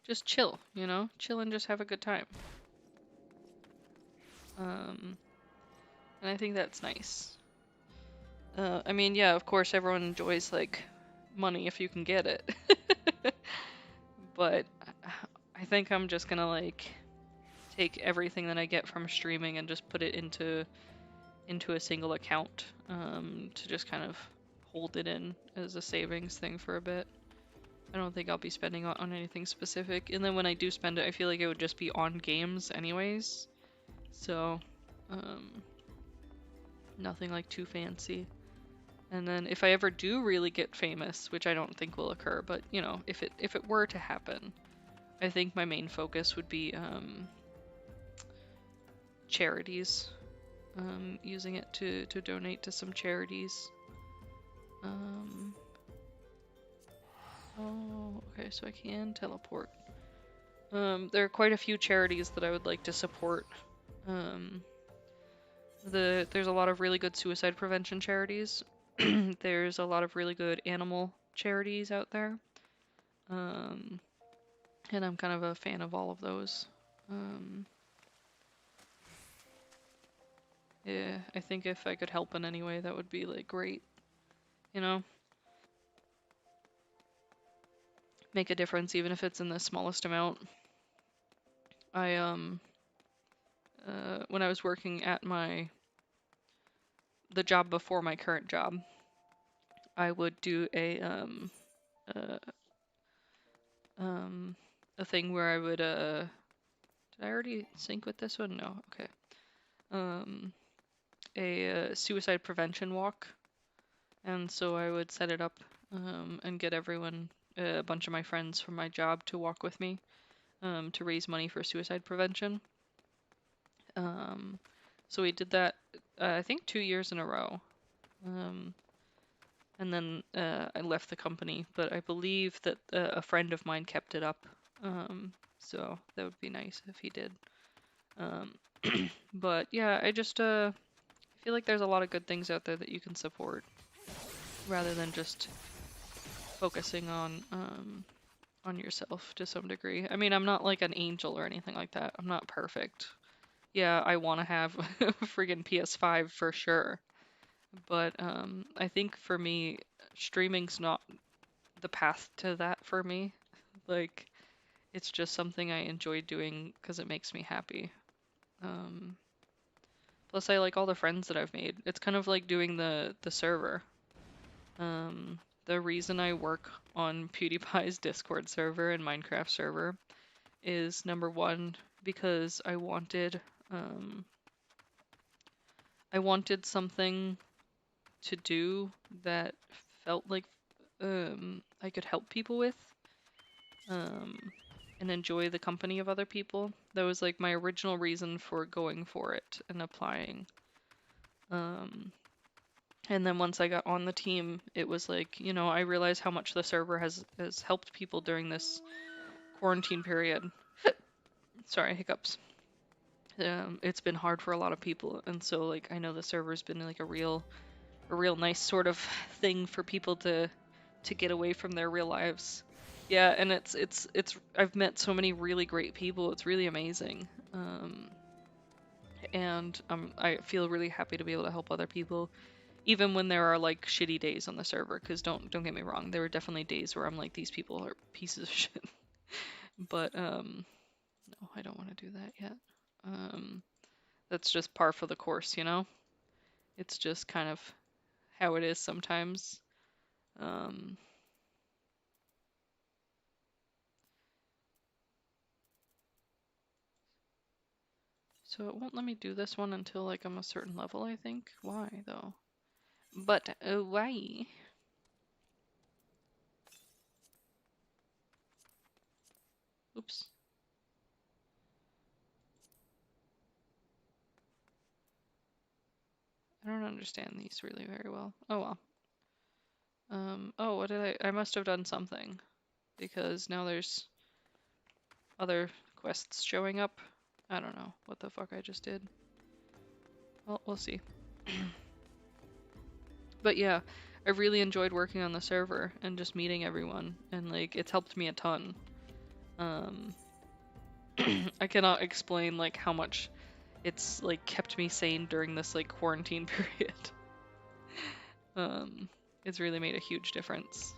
just chill, you know? Chill and just have a good time. And I think that's nice. I mean, yeah, of course everyone enjoys like money if you can get it. But I think I'm just gonna like take everything that I get from streaming and just put it into into a single account to just kind of hold it in as a savings thing for a bit. I don't think I'll be spending on anything specific. And then when I do spend it, I feel like it would just be on games anyways. So, nothing like too fancy. And then if I ever do really get famous, which I don't think will occur, but you know, if it were to happen, I think my main focus would be charities. Using it to donate to some charities. Oh, okay, so I can teleport. There are quite a few charities that I would like to support. There's a lot of really good suicide prevention charities. There's a lot of really good animal charities out there. And I'm kind of a fan of all of those. Yeah, I think if I could help in any way, that would be like great. You know? Make a difference, even if it's in the smallest amount. I when I was working at the job before my current job, I would do uh, a thing where I would did I already sync with this one? No, okay. A suicide prevention walk, and so I would set it up and get everyone, a bunch of my friends from my job, to walk with me to raise money for suicide prevention. So we did that, I think 2 years in a row. And then I left the company, but I believe that a friend of mine kept it up. So that would be nice if he did. But yeah, I just feel like there's a lot of good things out there that you can support, rather than just focusing on yourself to some degree. I mean, I'm not like an angel or anything like that. I'm not perfect. Yeah, I want to have a friggin' PS5 for sure. But I think for me, streaming's not the path to that for me. Like, it's just something I enjoy doing because it makes me happy. Plus, I like all the friends that I've made. It's kind of like doing the server. The reason I work on PewDiePie's Discord server and Minecraft server is, number one, because I wanted something to do that felt like I could help people with, and enjoy the company of other people. That was like my original reason for going for it and applying. And then once I got on the team, it was like, you know, I realized how much the server has helped people during this quarantine period. Sorry, hiccups. It's been hard for a lot of people, and so like I know the server's been like a real nice sort of thing for people to get away from their real lives. Yeah, and it's I've met so many really great people. It's really amazing. And I feel really happy to be able to help other people, even when there are like shitty days on the server. Because don't get me wrong, there were definitely days where I'm like, these people are pieces of shit. But no, I don't want to do that yet. That's just par for the course, you know? It's just kind of how it is sometimes. So it won't let me do this one until like I'm a certain level, I think. Why though? But why? Oops. I don't understand these really very well. Oh well. Oh, what did I must have done something, because now there's other quests showing up. I don't know what the fuck I just did. Well, we'll see. But yeah, I really enjoyed working on the server and just meeting everyone, and like it's helped me a ton. I cannot explain like how much it's like kept me sane during this like quarantine period. It's really made a huge difference.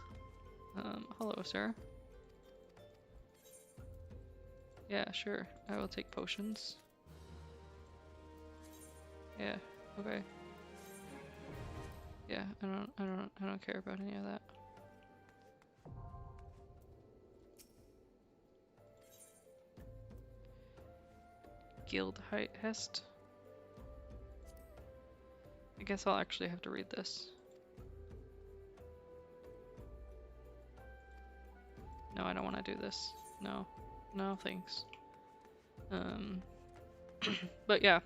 Hello, sir. Yeah, sure. I will take potions. Yeah, okay. Yeah, I don't care about any of that. Guild Hest. I guess I'll actually have to read this. No, I don't want to do this. No. No, thanks. But yeah,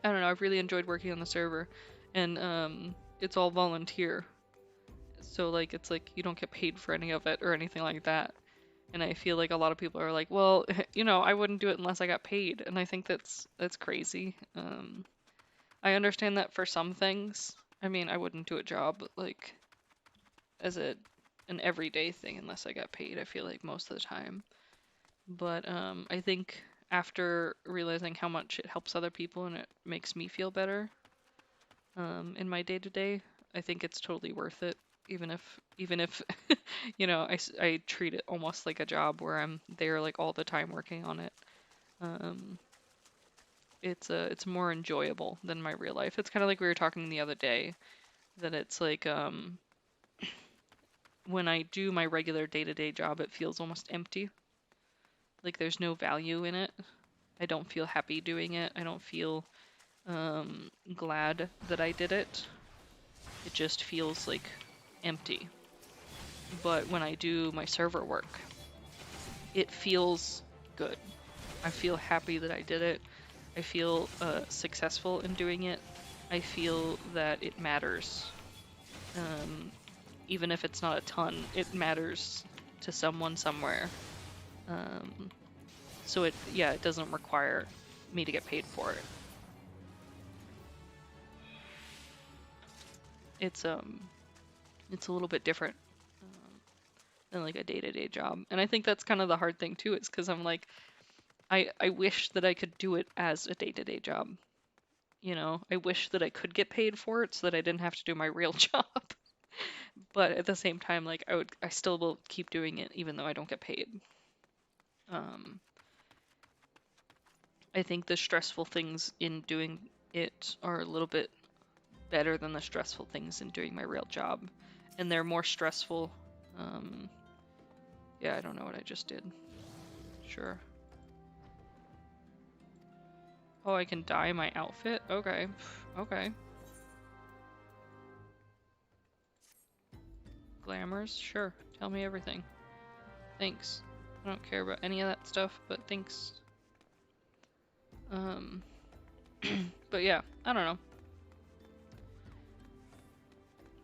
I don't know, I've really enjoyed working on the server, and it's all volunteer. So like, it's like you don't get paid for any of it or anything like that. And I feel like a lot of people are like, well, you know, I wouldn't do it unless I got paid, and I think that's crazy. I understand that for some things. I mean, I wouldn't do a job like as an everyday thing unless I got paid, I feel like most of the time. But I think after realizing how much it helps other people and it makes me feel better in my day-to-day, I think it's totally worth it. Even if you know, I treat it almost like a job where I'm there like all the time working on it. Um, it's more enjoyable than my real life. It's kind of like we were talking the other day, that it's like when I do my regular day-to-day job, it feels almost empty. Like there's no value in it. I don't feel happy doing it. I don't feel glad that I did it. It just feels like empty. But when I do my server work, it feels good. I feel happy that I did it. I feel successful in doing it. I feel that it matters. Even if it's not a ton, it matters to someone somewhere. So it doesn't require me to get paid for it. It's a little bit different than like a day-to-day job. And I think that's kind of the hard thing too, is because I'm like, I wish that I could do it as a day-to-day job. You know, I wish that I could get paid for it so that I didn't have to do my real job. But at the same time, like I still will keep doing it even though I don't get paid. I think the stressful things in doing it are a little bit better than the stressful things in doing my real job. And they're more stressful. Yeah, I don't know what I just did. Sure. Oh, I can dye my outfit? Okay. Okay. Glamours? Sure. Tell me everything. Thanks. I don't care about any of that stuff, but thanks. But yeah, I don't know.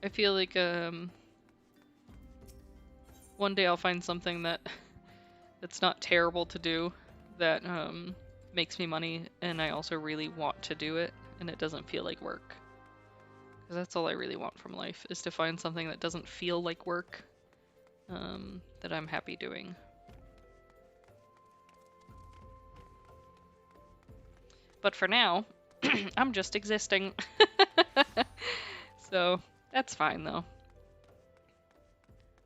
I feel like one day I'll find something that's not terrible to do, that makes me money, and I also really want to do it, and it doesn't feel like work. Because that's all I really want from life, is to find something that doesn't feel like work, that I'm happy doing. But for now, I'm just existing. So that's fine though.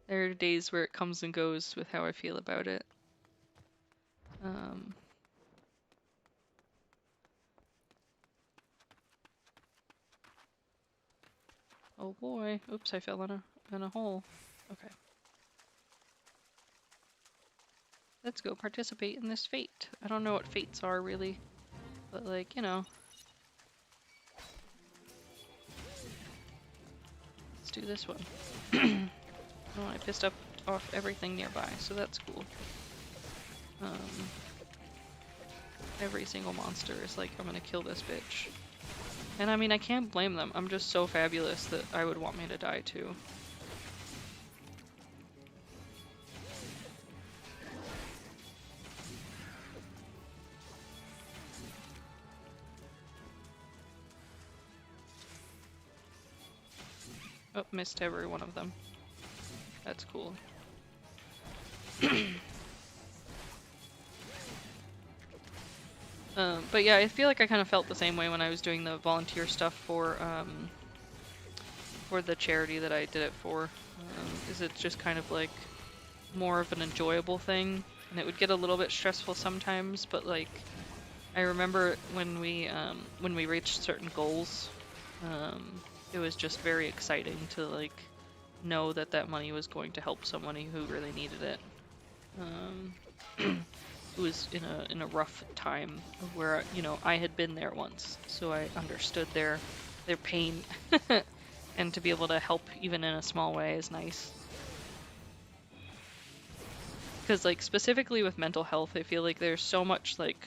There are days where it comes and goes with how I feel about it. Oh boy, oops, I fell in a hole. Okay. Let's go participate in this fate. I don't know what fates are really, but like, you know. Let's do this one. Oh, I pissed off everything nearby, so that's cool. Every single monster is like, I'm gonna kill this bitch. And I mean, I can't blame them. I'm just so fabulous that I would want me to die too. Oh, missed every one of them. That's cool. But yeah, I feel like I kind of felt the same way when I was doing the volunteer stuff for the charity that I did it for. Is it just kind of like more of an enjoyable thing, and it would get a little bit stressful sometimes, but like I remember when we reached certain goals, it was just very exciting to like know that that money was going to help somebody who really needed it. Who was in a rough time where, you know, I had been there once, so I understood their pain, and to be able to help even in a small way is nice. Because like specifically with mental health, I feel like there's so much like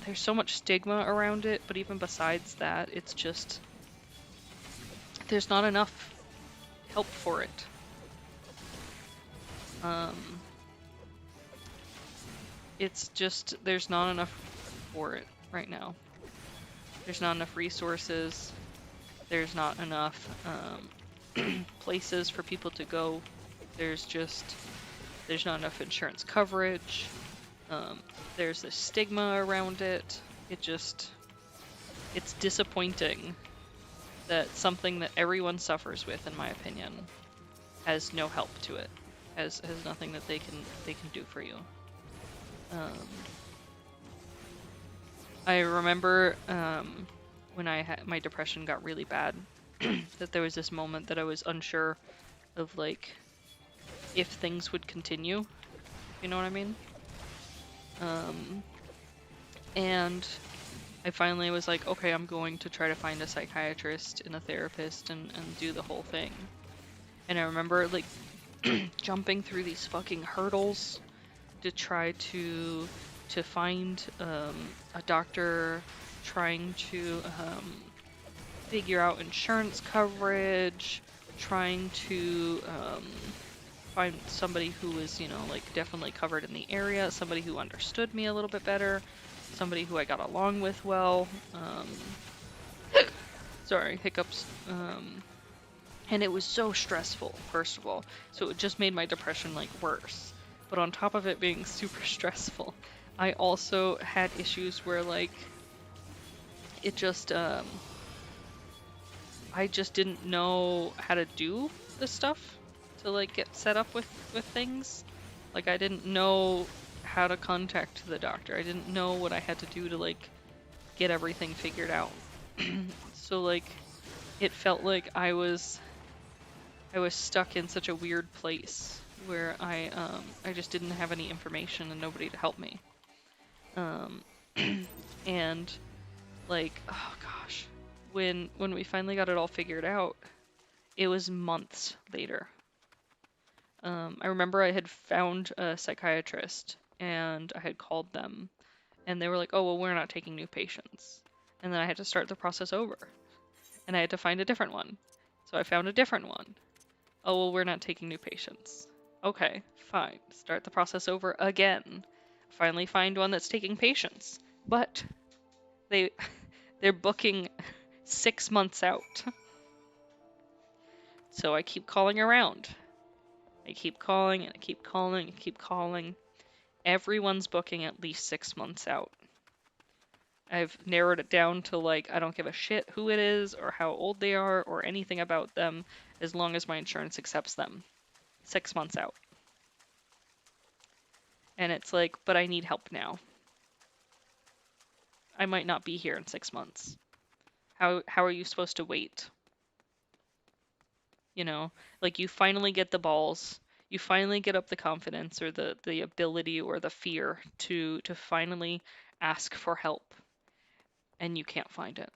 there's so much stigma around it, but even besides that, it's just there's not enough help for it. It's just there's not enough for it right now. There's not enough resources. There's not enough places for people to go. There's not enough insurance coverage. There's this stigma around it. It's disappointing that something that everyone suffers with, in my opinion, has no help to it. Has nothing that they can do for you. I remember when my depression got really bad, that there was this moment that I was unsure of like if things would continue. You know what I mean? And I finally was like, okay, I'm going to try to find a psychiatrist and a therapist and do the whole thing. And I remember like jumping through these fucking hurdles to try to find a doctor, trying to figure out insurance coverage, trying to find somebody who was, you know, like definitely covered in the area, somebody who understood me a little bit better, somebody who I got along with well. Sorry, hiccups. And it was so stressful, first of all. So it just made my depression like worse. But on top of it being super stressful, I also had issues where like it just I just didn't know how to do the stuff to like get set up with things. Like I didn't know how to contact the doctor. I didn't know what I had to do to like get everything figured out. So like it felt like I was stuck in such a weird place where I just didn't have any information and nobody to help me. And like, oh gosh, when we finally got it all figured out, it was months later. I remember I had found a psychiatrist and I had called them and they were like, oh, well, we're not taking new patients. And then I had to start the process over and I had to find a different one. So I found a different one. Oh, well, we're not taking new patients. Okay, fine. Start the process over again. Finally find one that's taking patients. But they're booking 6 months out. So I keep calling around. I keep calling and I keep calling and keep calling. Everyone's booking at least 6 months out. I've narrowed it down to like, I don't give a shit who it is or how old they are or anything about them as long as my insurance accepts them. 6 months out. And it's like, but I need help now. I might not be here in 6 months. How are you supposed to wait? You know, like you finally get the balls, you finally get up the confidence or the ability or the fear to finally ask for help, and you can't find it.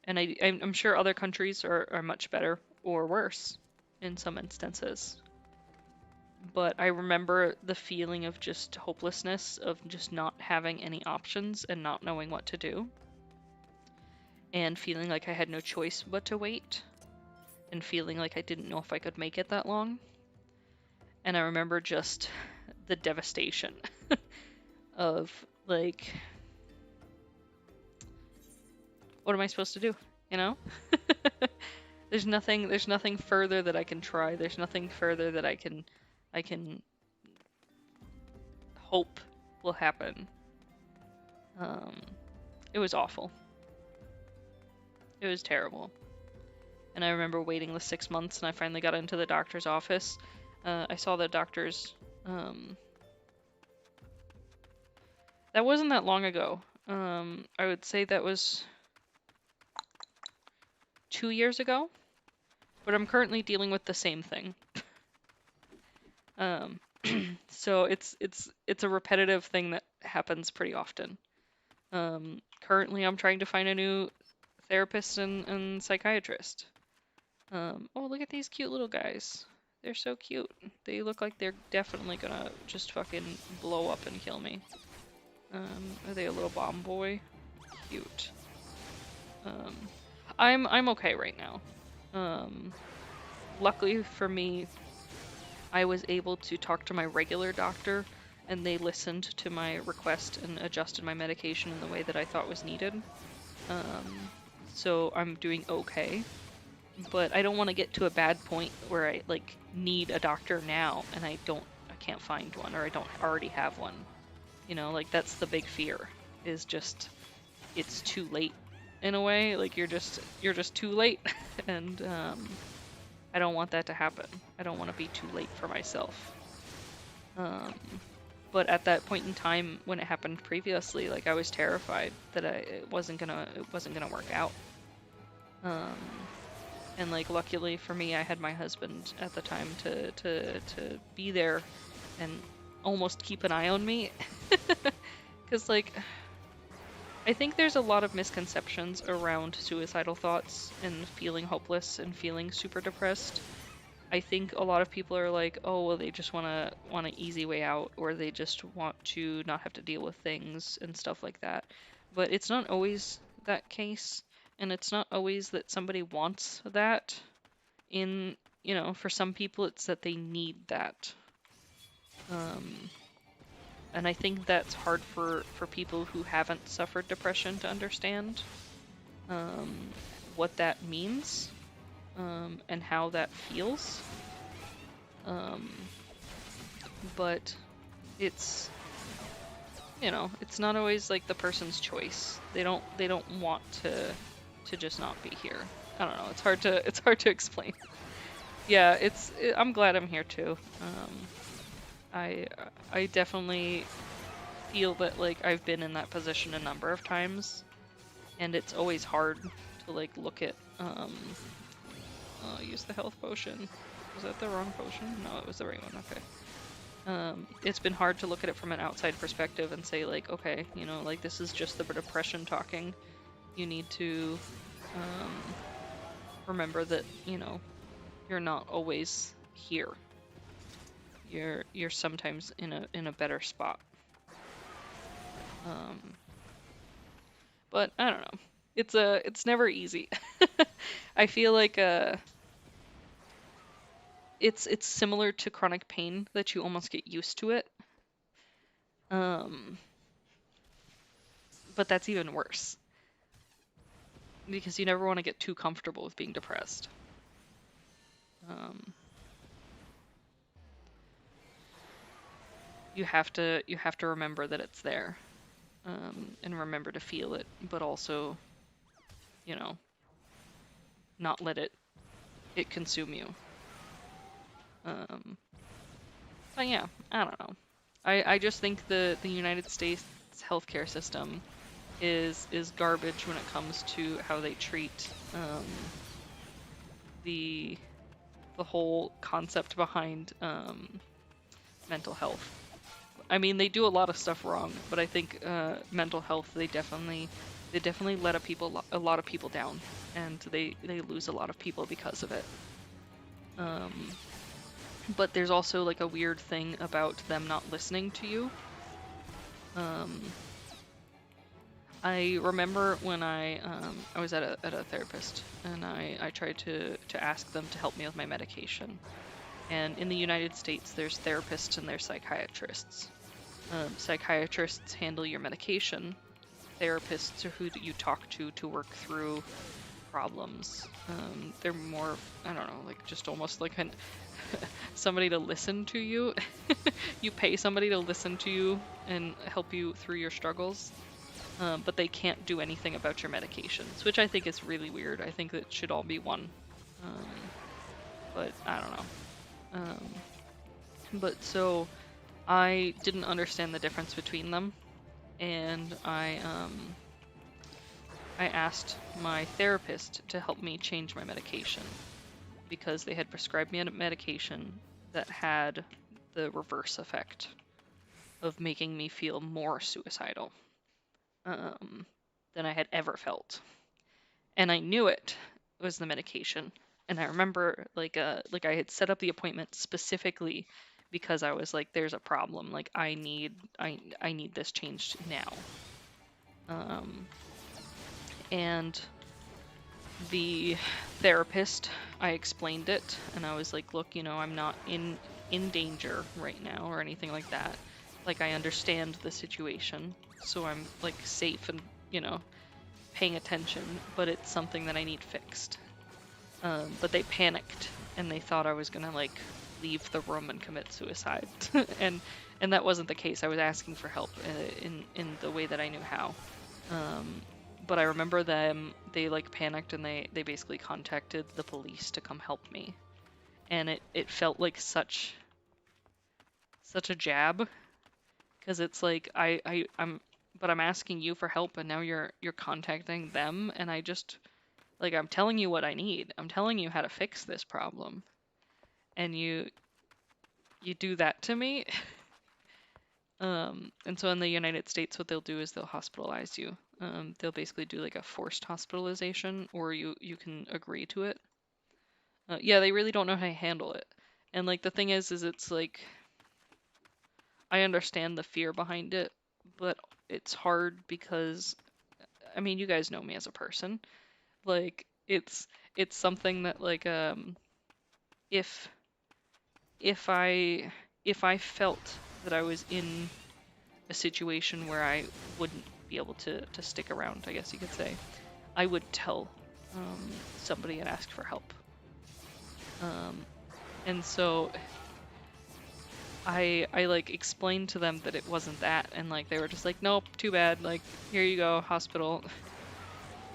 And I'm sure other countries are much better or worse in some instances. But I remember the feeling of just hopelessness, of just not having any options and not knowing what to do. And feeling like I had no choice but to wait. And feeling like I didn't know if I could make it that long. And I remember just the devastation of like, what am I supposed to do? You know? There's nothing further that I can try. There's nothing further that I can hope will happen. It was awful. It was terrible. And I remember waiting the 6 months and I finally got into the doctor's office. I saw the doctors. That wasn't that long ago. I would say that was 2 years ago, but I'm currently dealing with the same thing. Um, so it's a repetitive thing that happens pretty often. Currently, I'm trying to find a new therapist and psychiatrist. Oh, look at these cute little guys. They're so cute. They look like they're definitely gonna just fucking blow up and kill me. Are they a little bomb boy? Cute. I'm okay right now. Luckily for me, I was able to talk to my regular doctor, and they listened to my request and adjusted my medication in the way that I thought was needed. So I'm doing okay. But I don't want to get to a bad point where I like need a doctor now and I can't find one, or I don't already have one. You know, like that's the big fear, is just it's too late in a way. Like you're just too late. And I don't want that to happen. I don't want to be too late for myself. But at that point in time when it happened previously, like I was terrified that it wasn't gonna work out. And like luckily for me, I had my husband at the time to be there and almost keep an eye on me. Because like I think there's a lot of misconceptions around suicidal thoughts and feeling hopeless and feeling super depressed. I think a lot of people are like, oh, well, they just want an easy way out, or they just want to not have to deal with things and stuff like that. But it's not always that case, and it's not always that somebody wants that. For some people, it's that they need that. And I think that's hard for people who haven't suffered depression to understand what that means. And how that feels. But it's it's not always like the person's choice. They don't want to just not be here. I don't know. It's hard to explain. Yeah, I'm glad I'm here too. I definitely feel that like I've been in that position a number of times, and it's always hard to like look at use the health potion. Was that the wrong potion? No, it was the right one. Okay. It's been hard to look at it from an outside perspective and say like, okay, like this is just the depression talking. You need to remember that, you're not always here. You're sometimes in a better spot. But I don't know. It's never easy. I feel like it's similar to chronic pain, that you almost get used to it. But that's even worse, because you never want to get too comfortable with being depressed. You have to remember that it's there, and remember to feel it, but also, not let it consume you. But yeah, I don't know. I just think the United States healthcare system is garbage when it comes to how they treat the whole concept behind mental health. I mean, they do a lot of stuff wrong, but I think mental health, they definitely let a lot of people down, and they lose a lot of people because of it. But there's also like a weird thing about them not listening to you. I remember when I was at a therapist, and I tried to ask them to help me with my medication. And in the United States, there's therapists and there's psychiatrists. Psychiatrists handle your medication. Therapists are who you talk to work through problems. They're more, I don't know, like just almost like somebody to listen to you. You pay somebody to listen to you and help you through your struggles. But they can't do anything about your medications, which I think is really weird. I think that should all be one. But I don't know. But so I didn't understand the difference between them, and I I asked my therapist to help me change my medication because they had prescribed me a medication that had the reverse effect of making me feel more suicidal than I had ever felt. And I knew it was the medication. And I remember like I had set up the appointment specifically because I was like, there's a problem. Like I need this changed now. And the therapist, I explained it, and I was like, look, I'm not in danger right now or anything like that. Like I understand the situation, so I'm like safe and paying attention, but it's something that I need fixed. But they panicked and they thought I was gonna like leave the room and commit suicide, and that wasn't the case. I was asking for help in the way that I knew how. But I remember they like panicked and they basically contacted the police to come help me. And it felt like such a jab, because it's like I'm asking you for help and now you're contacting them, and I just like, I'm telling you what I need. I'm telling you how to fix this problem. And you do that to me. And so in the United States, what they'll do is they'll hospitalize you. They'll basically do like a forced hospitalization, or you can agree to it. Yeah, they really don't know how to handle it. And like the thing is it's like I understand the fear behind it, but it's hard because I mean, you guys know me as a person. Like it's something that like if if I felt that I was in a situation where I wouldn't be able to stick around, I guess you could say, I would tell somebody and ask for help. And so I like explained to them that it wasn't that, and like they were just like, nope, too bad, like here you go, hospital.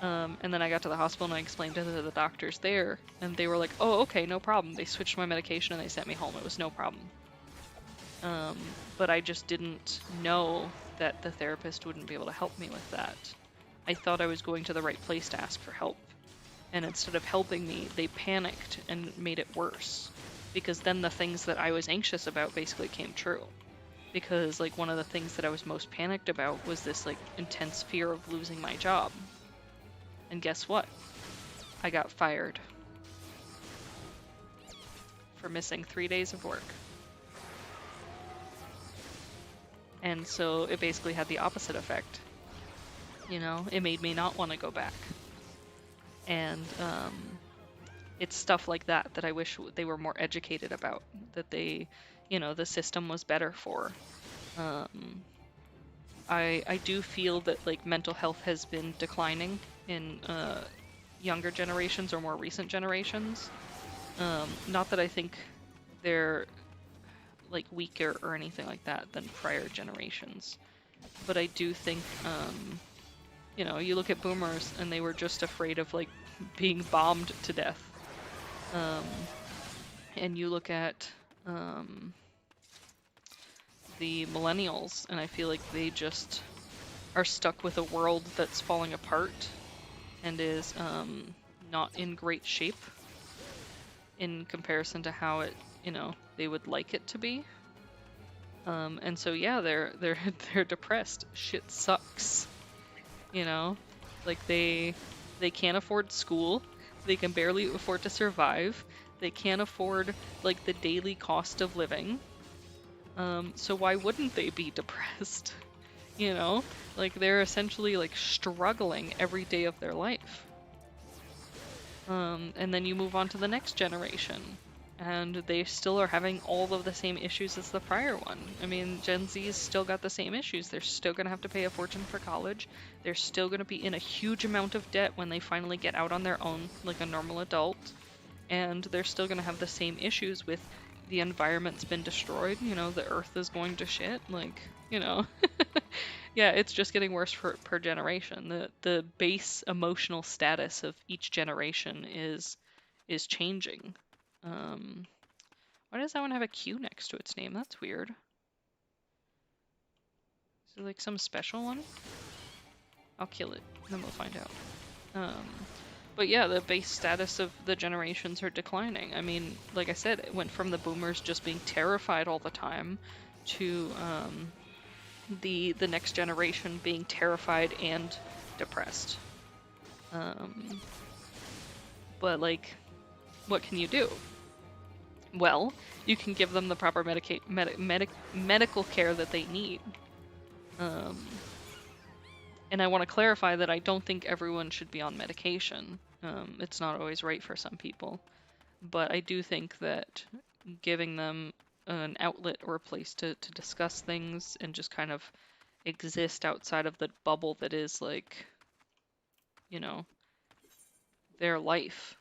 And then I got to the hospital and I explained it to the doctors there, and they were like, oh, okay, no problem. They switched my medication and they sent me home. It was no problem. But I just didn't know that the therapist wouldn't be able to help me with that. I thought I was going to the right place to ask for help. And instead of helping me, they panicked and made it worse. Because then the things that I was anxious about basically came true. Because like one of the things that I was most panicked about was this like intense fear of losing my job. And guess what? I got fired for missing 3 days of work. And so it basically had the opposite effect. It made me not want to go back. And it's stuff like that that I wish they were more educated about, that they, the system was better for. I do feel that like mental health has been declining in younger generations or more recent generations. Not that I think they're like weaker or anything like that than prior generations, but I do think you look at boomers and they were just afraid of like being bombed to death, and you look at the millennials and I feel like they just are stuck with a world that's falling apart and is not in great shape in comparison to how it they would like it to be. And so yeah, they're depressed. Shit sucks. Like they can't afford school. They can barely afford to survive. They can't afford like the daily cost of living. So why wouldn't they be depressed? Like they're essentially like struggling every day of their life. And then you move on to the next generation, and they still are having all of the same issues as the prior one. I mean, Gen Z's still got the same issues. They're still going to have to pay a fortune for college. They're still going to be in a huge amount of debt when they finally get out on their own, like a normal adult. And they're still going to have the same issues with the environment's been destroyed. The earth is going to shit. Like, yeah, it's just getting worse per generation. The base emotional status of each generation is changing. Why does that one have a Q next to its name? That's weird. Is it like some special one? I'll kill it, then we'll find out. But yeah, the base status of the generations are declining. I mean, like I said, it went from the boomers just being terrified all the time to the next generation being terrified and depressed. But like, what can you do? Well, you can give them the proper medical care that they need. And I want to clarify that I don't think everyone should be on medication. It's not always right for some people. But I do think that giving them an outlet or a place to discuss things and just kind of exist outside of the bubble that is like, you know, their life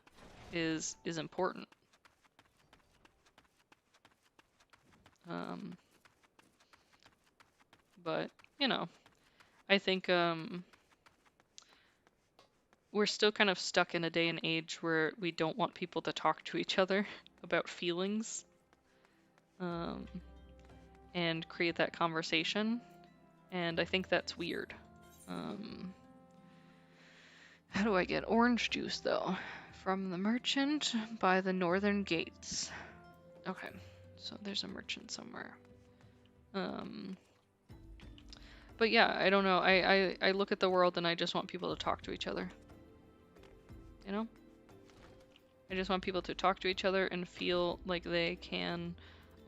is important. But, you know, I think we're still kind of stuck in a day and age where we don't want people to talk to each other about feelings and create that conversation. And I think that's weird. How do I get orange juice, though? From the merchant by the northern gates. Okay, so there's a merchant somewhere. But yeah, I don't know. I look at the world and I just want people to talk to each other. You know? I just want people to talk to each other and feel like they can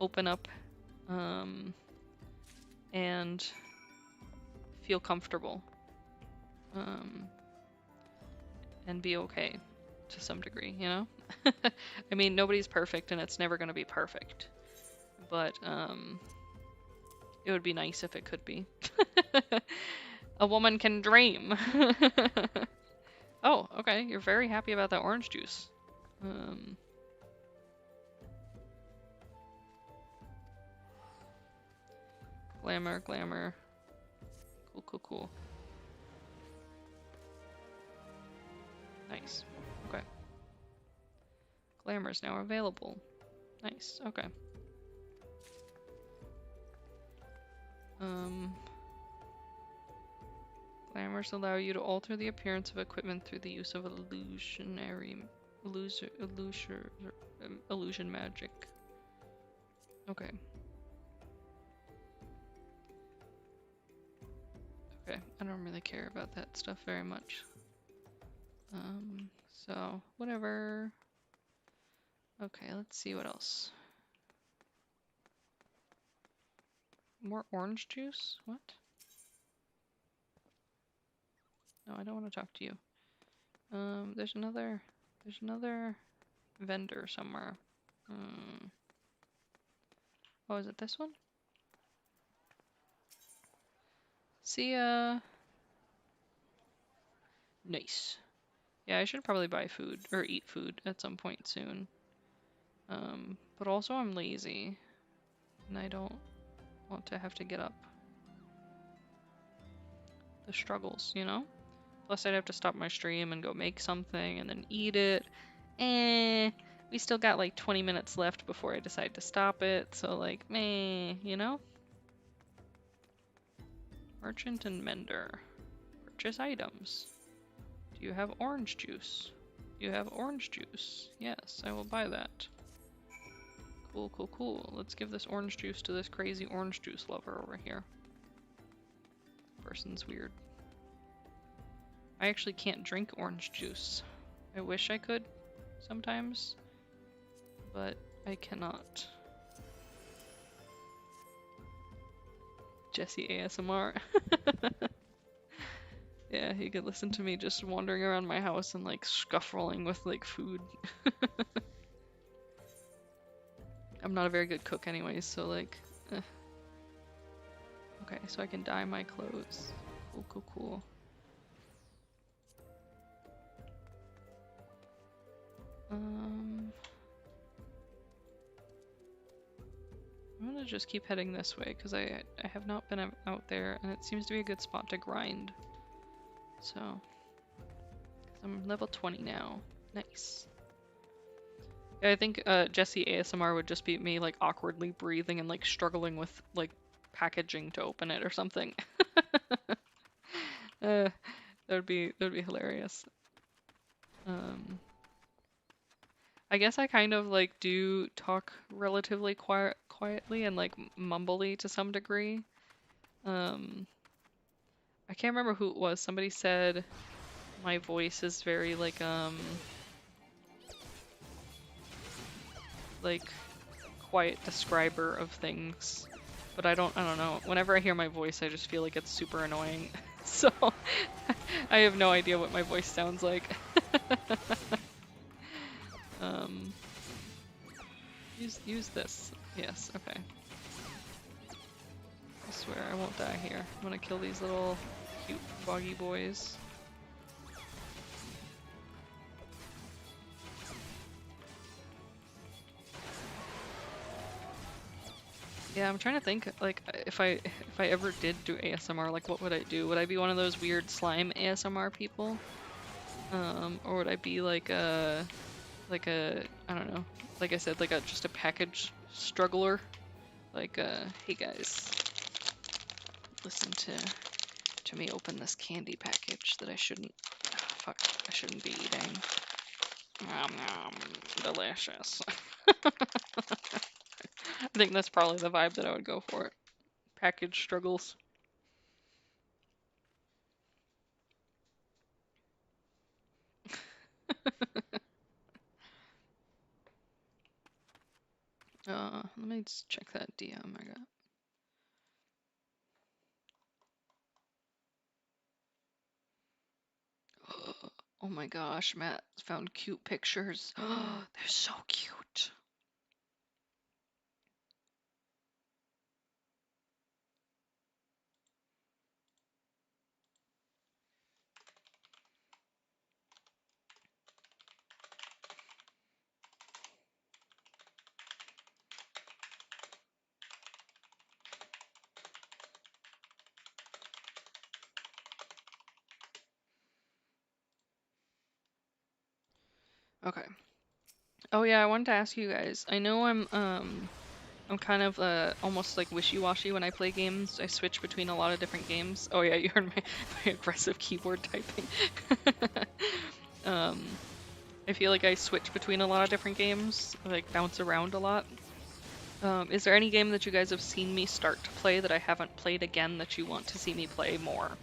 open up and feel comfortable and be okay to some degree, you know? I mean, nobody's perfect and it's never going to be perfect. But it would be nice if it could be. A woman can dream. Oh, okay. You're very happy about that orange juice. Glamour, glamour. Cool, cool, cool. Nice. Okay. Glamour is now available. Nice. Okay. Glamours allow you to alter the appearance of equipment through the use of illusion magic. Okay. Okay, I don't really care about that stuff very much. So whatever. Okay, let's see what else. More orange juice? What? No, I don't want to talk to you. There's another vendor somewhere. Oh, is it this one? See ya. Nice. Yeah, I should probably buy food or eat food at some point soon. But also I'm lazy and I don't want to have to get up. The struggles, you know? Plus I'd have to stop my stream and go make something and then eat it. We still got like 20 minutes left before I decide to stop it, so like, meh, you know? Merchant and Mender. Purchase items. Do you have orange juice? You have orange juice. Yes, I will buy that. Cool, cool, cool. Let's give this orange juice to this crazy orange juice lover over here. Person's weird. I actually can't drink orange juice. I wish I could sometimes, but I cannot. Jesse ASMR. Yeah, you could listen to me just wandering around my house and like scuffling with like food. I'm not a very good cook anyways, so like, Okay, so I can dye my clothes. Cool, cool, cool. I'm gonna just keep heading this way because I have not been out there and it seems to be a good spot to grind. So, I'm level 20 now. Nice. Yeah, I think Jesse ASMR would just be me like awkwardly breathing and like struggling with like packaging to open it or something. That would be hilarious. Um, I guess I kind of like do talk relatively quietly and like mumbly to some degree. Um, I can't remember who it was. Somebody said my voice is very like quiet describer of things. But I don't know. Whenever I hear my voice, I just feel like it's super annoying. So I have no idea what my voice sounds like. um, use this. Yes, okay. I swear I won't die here. I'm gonna kill these little cute boggy boys. Yeah, I'm trying to think, like, if I ever did do ASMR, like, what would I do? Would I be one of those weird slime ASMR people? Or would I be like a, I don't know, like I said, like just a package struggler? Like, hey guys, listen to me open this candy package that I shouldn't, fuck, I shouldn't be eating. Nom nom, delicious. I think that's probably the vibe that I would go for it. Package struggles. Let me just check that DM I got. Oh my gosh, Matt found cute pictures. They're so cute. Okay. Oh yeah, I wanted to ask you guys. I know I'm kind of almost like wishy-washy when I play games. I switch between a lot of different games. Oh yeah, you heard my aggressive keyboard typing. um, I feel like I switch between a lot of different games, like bounce around a lot. Is there any game that you guys have seen me start to play that I haven't played again that you want to see me play more?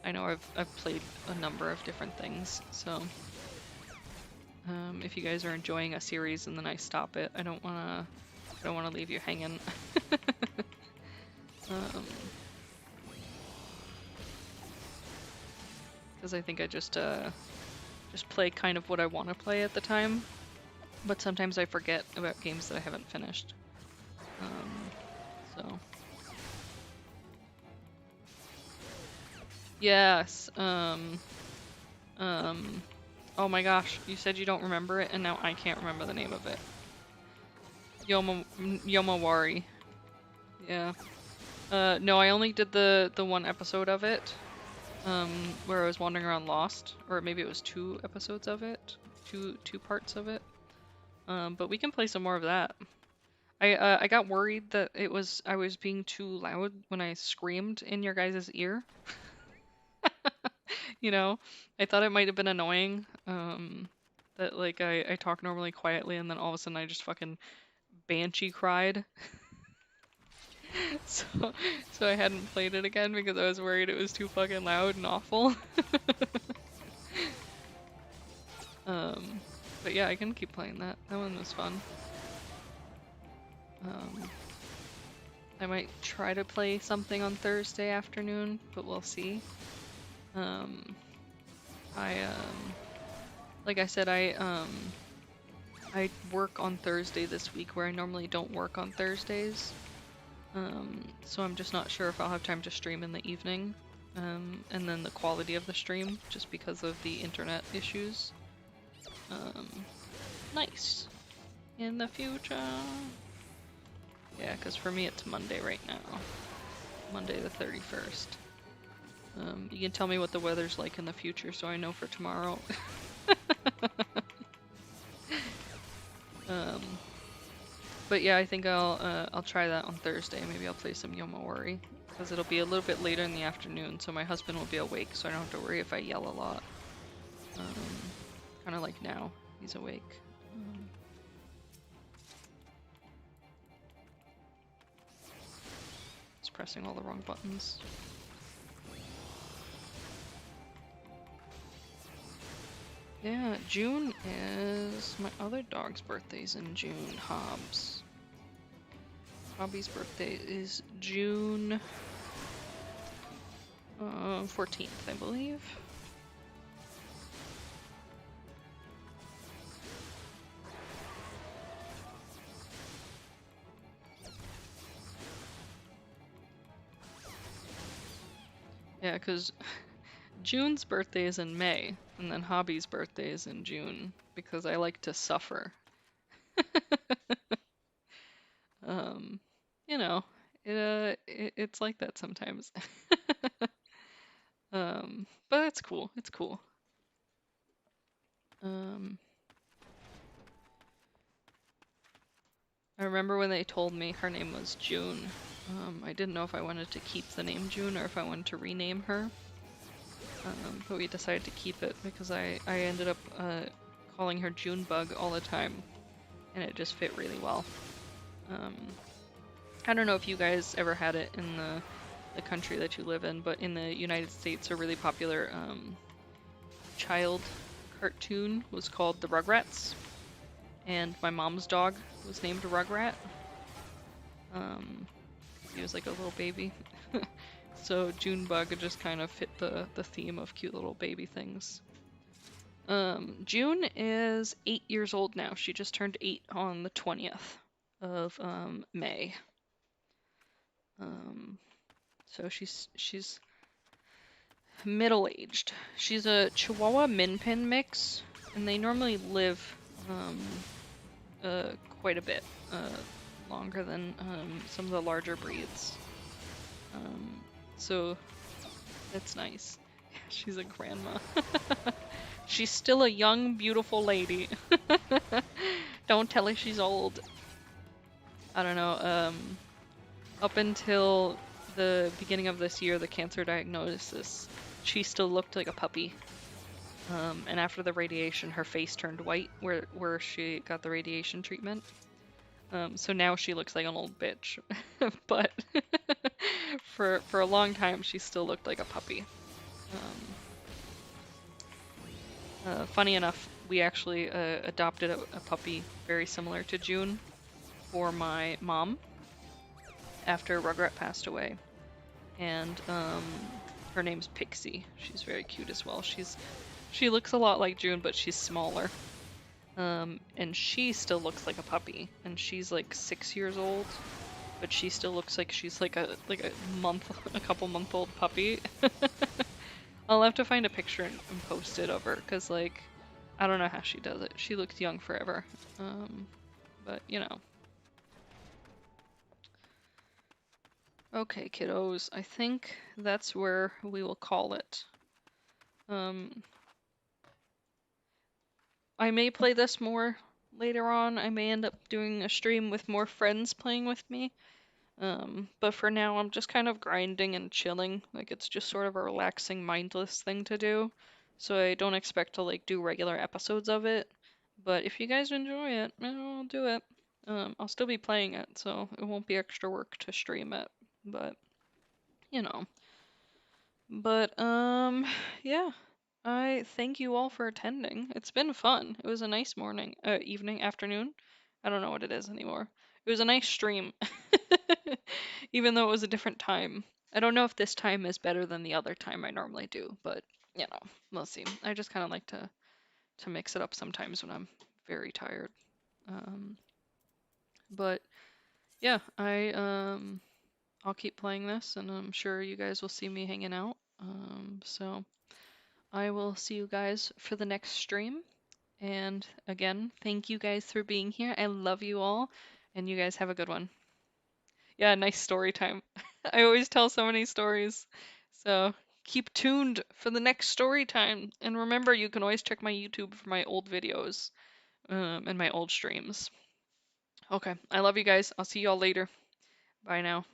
I know I've played a number of different things, so if you guys are enjoying a series and then I stop it, I don't wanna leave you hanging. Because I think I just play kind of what I want to play at the time, but sometimes I forget about games that I haven't finished. So yes. Oh my gosh, you said you don't remember it, and now I can't remember the name of it. Yomawari. Yeah. No, I only did the one episode of it, where I was wandering around lost, or maybe it was 2 episodes of it, two parts of it. But we can play some more of that. I got worried that I was being too loud when I screamed in your guys' ear. You know, I thought it might have been annoying. That like I talk normally quietly and then all of a sudden I just fucking banshee cried. So so I hadn't played it again because I was worried it was too fucking loud and awful. But yeah, I can keep playing that. That one was fun. I might try to play something on Thursday afternoon, but we'll see. Like I said, I work on Thursday this week where I normally don't work on Thursdays. So I'm just not sure if I'll have time to stream in the evening. And then the quality of the stream, just because of the internet issues. Nice. In the future. Yeah, because for me it's Monday right now. Monday the 31st. You can tell me what the weather's like in the future so I know for tomorrow. But yeah, I think I'll try that on Thursday. Maybe I'll play some Yomawari. because it'll be a little bit later in the afternoon, so my husband will be awake, so I don't have to worry if I yell a lot. Kind of like now, he's awake. Just pressing all the wrong buttons. Yeah, June is my other dog's birthday's in June, Hobbs. Hobby's birthday is June 14th, I believe. Yeah, because June's birthday is in May, and then Hobby's birthday is in June, because I like to suffer. You know, it's like that sometimes. But it's cool. It's cool. I remember when they told me her name was June. I didn't know if I wanted to keep the name June or if I wanted to rename her. But we decided to keep it because I ended up calling her Junebug all the time, and it just fit really well. I don't know if you guys ever had it in the country that you live in, but in the United States, a really popular child cartoon was called The Rugrats, and my mom's dog was named Rugrat. He was like a little baby. So Junebug just kind of fit the theme of cute little baby things. June is 8 years old now. She just turned 8 on the 20th of May. So she's middle-aged. She's a Chihuahua Min Pin mix, and they normally live quite a bit longer than some of the larger breeds. So that's nice. She's a grandma. She's still a young, beautiful lady. Don't tell her she's old. I don't know. Up until the beginning of this year, the cancer diagnosis, she still looked like a puppy. And after the radiation, her face turned white where she got the radiation treatment. So now she looks like an old bitch. But for a long time, she still looked like a puppy. Funny enough, we actually adopted a puppy very similar to June for my mom after Rugrat passed away. And her name's Pixie. She's very cute as well. She looks a lot like June, but she's smaller. And she still looks like a puppy, and she's like 6 years old, but she still looks like she's like a couple month old puppy. I'll have to find a picture and post it of her, because like I don't know how she does it. She looks young forever. But you know. Okay, kiddos, I think that's where we will call it. I may play this more later on. I may end up doing a stream with more friends playing with me. But for now, I'm just kind of grinding and chilling. Like, it's just sort of a relaxing, mindless thing to do. So I don't expect to, like, do regular episodes of it. But if you guys enjoy it, I'll do it. I'll still be playing it, so it won't be extra work to stream it. But, you know. But, yeah. I thank you all for attending. It's been fun. It was a nice morning, evening, afternoon. I don't know what it is anymore. It was a nice stream, even though it was a different time. I don't know if this time is better than the other time I normally do, but you know, we'll see. I just kind of like to mix it up sometimes when I'm very tired. But yeah, I'll keep playing this, and I'm sure you guys will see me hanging out. So I will see you guys for the next stream. And again, thank you guys for being here. I love you all, and you guys have a good one. Yeah, nice story time. I always tell so many stories. So keep tuned for the next story time. And remember, you can always check my YouTube for my old videos and my old streams. Okay, I love you guys. I'll see y'all later. Bye now.